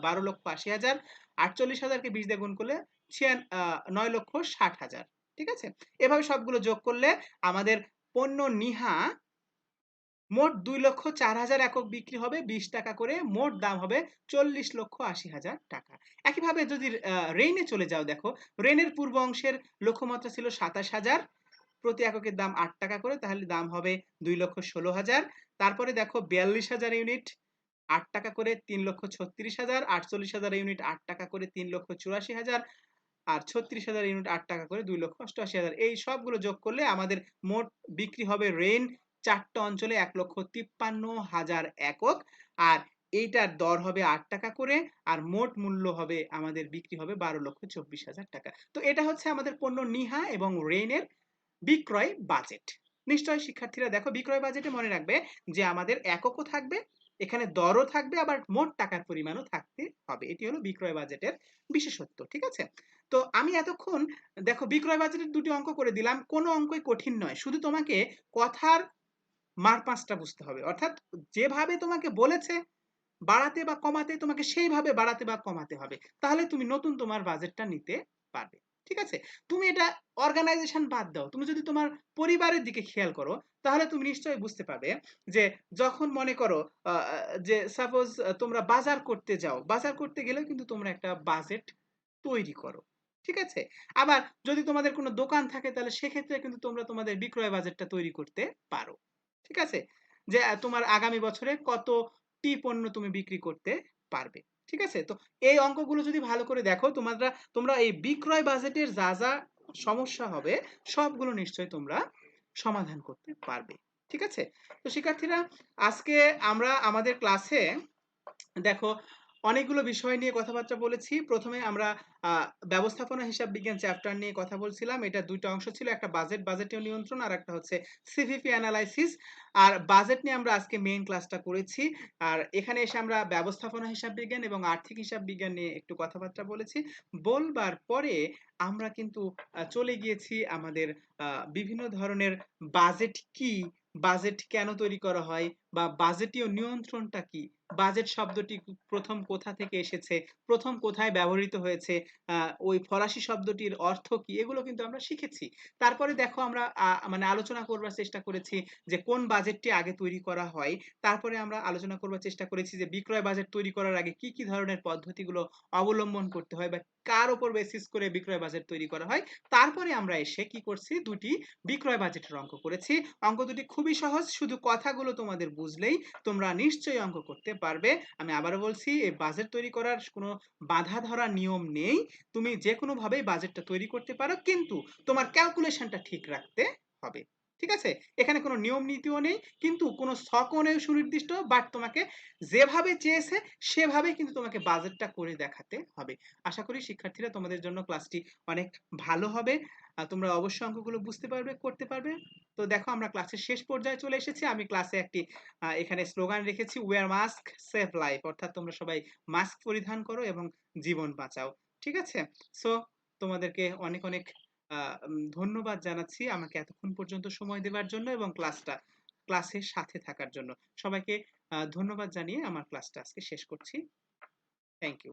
12,80,000, 48,000-কে 20 দিয়ে গুণ করলে 9,60,000। ঠিক আছে। এভাবে সবগুলো যোগ করলে আমাদের পণ্য নিহা মোট 2,04,000 একক বিক্রি হবে 20 টাকা করে, মোট দাম হবে 40,80,000 টাকা। একইভাবে যদি রেইনে চলে যাও, দেখো রেইনের পূর্ব অংশের লক্ষ্যমাত্রা ছিল 27,000, প্রতি এককের দাম 8 টাকা করে, তাহলে দাম হবে 2,16,000। তারপরে দেখো 42,000 ইউনিট, 8 টাকা করে 3,36,000, 48,000 ইউনিট 8 টাকা করে 3,84,000, আর 36,000 ইউনিট 8 টাকা করে 2,88,000। এই সবগুলো যোগ করলে আমাদের মোট বিক্রি হবে রেইন 4টা অঞ্চলে 1,53,000 একক, আর এইটার দর হবে 8 টাকা করে, আর মোট মূল্য হবে আমাদের বিক্রি হবে 12,24,000 টাকা। তো এটা হচ্ছে আমাদের পণ্য নিহা এবং রেইনের বিক্রয় বাজেট। নিশ্চয়ই শিক্ষার্থীরা দেখো বিক্রয় বাজেটে মনে রাখবে যে আমাদের এককও থাকবে, এখানে দরও থাকবে, আবার মোট টাকার পরিমাণও থাকতে হবে। এটি হলো বিক্রয় বাজেটের বিশেষত্ব। ঠিক আছে, তো আমি এতক্ষণ দেখো বিক্রয় বাজেটের দুটি অঙ্ক করে দিলাম, কোনো অঙ্কই কঠিন নয়, শুধু তোমাকে কথার মার পাঁচটা বুঝতে হবে, অর্থাৎ যেভাবে তোমাকে বলেছে বাড়াতে বা কমাতে তোমাকে সেইভাবে বাড়াতে বা কমাতে হবে, তাহলে তুমি নতুন তোমার বাজেটটা নিতে পারবে। ঠিক আছে, তুমি এটা অর্গানাইজেশন বাদ দাও, তুমি যদি তোমার পরিবারের দিকে খেয়াল করো তাহলে তুমি নিশ্চয়ই বুঝতে পারবে যে যখন মনে করো যে সাপোজ তোমরা বাজার করতে যাও, বাজার করতে গেলেও কিন্তু তোমরা একটা বাজেট তৈরি করো। ঠিক আছে, আবার যদি তোমাদের কোনো দোকান থাকে তাহলে সেক্ষেত্রে কিন্তু তোমরা তোমাদের বিক্রয় বাজেটটা তৈরি করতে পারো। ঠিক আছে, যে তোমার আগামী বছরে কতটি পণ্য তুমি বিক্রি করতে পারবে। ঠিক আছে, তো এই অঙ্কগুলো যদি ভালো করে দেখো তোমরা এই বিক্রয় বাজেটের যা যা সমস্যা হবে সবগুলো নিশ্চয়ই তোমরা সমাধান করতে পারবে। ঠিক আছে, তো শিক্ষার্থীরা আজকে আমরা আমাদের ক্লাসে দেখো অনেকগুলো বিষয় নিয়ে কথাবার্তা বলেছি। প্রথমে আমরা ব্যবস্থাপনা হিসাব বিজ্ঞান চ্যাপ্টার নিয়ে কথা বলছিলাম। এটা দুইটা অংশ ছিল, একটা বাজেটীয় নিয়ন্ত্রণ আর একটা হচ্ছে সিভিপি অ্যানালাইসিস। আর বাজেট নিয়ে আমরা আজকে মেইন ক্লাসটা করেছি। আর এখানে এসে আমরা ব্যবস্থাপনা হিসাব বিজ্ঞান এবং আর্থিক হিসাব বিজ্ঞান নিয়ে একটু কথাবার্তা বলেছি। বলবার পরে আমরা কিন্তু চলে গিয়েছি আমাদের বিভিন্ন ধরনের বাজেট কি, বাজেট কেন তৈরি করা হয়, বা বাজেটীয় নিয়ন্ত্রণটা কি, বাজেট শব্দটি প্রথম কোথা থেকে এসেছে, প্রথম কোথায় ব্যবহৃত হয়েছে, ওই ফরাসি শব্দটির অর্থ কি, এগুলো কিন্তু আমরা শিখেছি। তারপরে দেখো আমরা মানে আলোচনা করবার চেষ্টা করেছি যে কোন বাজেটটি আগে তৈরি করা হয়। তারপরে আমরা আলোচনা করবার চেষ্টা করেছি যে বিক্রয় বাজেট তৈরি করার আগে কি কি ধরনের পদ্ধতিগুলো অবলম্বন করতে হয় বা কার উপর বেসিস করে বিক্রয় বাজেট তৈরি করা হয়। তারপরে আমরা এসে কি করছি, দুটি বিক্রয় বাজেটের অঙ্ক করেছি। অঙ্ক দুটি খুবই সহজ, শুধু কথাগুলো তোমাদের বুঝলেই তোমরা নিশ্চয়ই অঙ্ক করতে পারবে। আমি আবারও বলছি, এই বাজেট তৈরি করার কোনো বাধা ধরা নিয়ম নেই, তুমি যে কোনো ভাবেই বাজেটটা তৈরি করতে পারো, কিন্তু তোমার ক্যালকুলেশনটা ঠিক রাখতে হবে। ঠিক আছে, এখানে কোনো নিয়ম নীতিও নেই, কিন্তু কোনো ছকও নেই সুনির্দিষ্ট, বাট তোমাকে যেভাবে চেয়েছে সেভাবেই কিন্তু তোমাকে বাজেটটা করে দেখাতে হবে। আশা করি শিক্ষার্থীরা তোমাদের জন্য ক্লাসটি অনেক ভালো হবে, তোমরা অবশ্যই অঙ্কগুলো বুঝতে পারবে, করতে পারবে। তো দেখো আমরা ক্লাসের শেষ পর্যায়ে চলে এসেছি। আমি ক্লাসে একটি এখানে স্লোগান রেখেছি, ওয়্যার মাস্ক সেভ লাইফ, অর্থাৎ তোমরা সবাই মাস্ক পরিধান করো এবং জীবন বাঁচাও। ঠিক আছে, সো তোমাদেরকে অনেক অনেক ধন্যবাদ জানাচ্ছি আমাকে এতক্ষণ পর্যন্ত সময় দেওয়ার জন্য এবং ক্লাসের সাথে থাকার জন্য। সবাইকে ধন্যবাদ জানিয়ে আমার ক্লাসটা আজকে শেষ করছি। Thank you.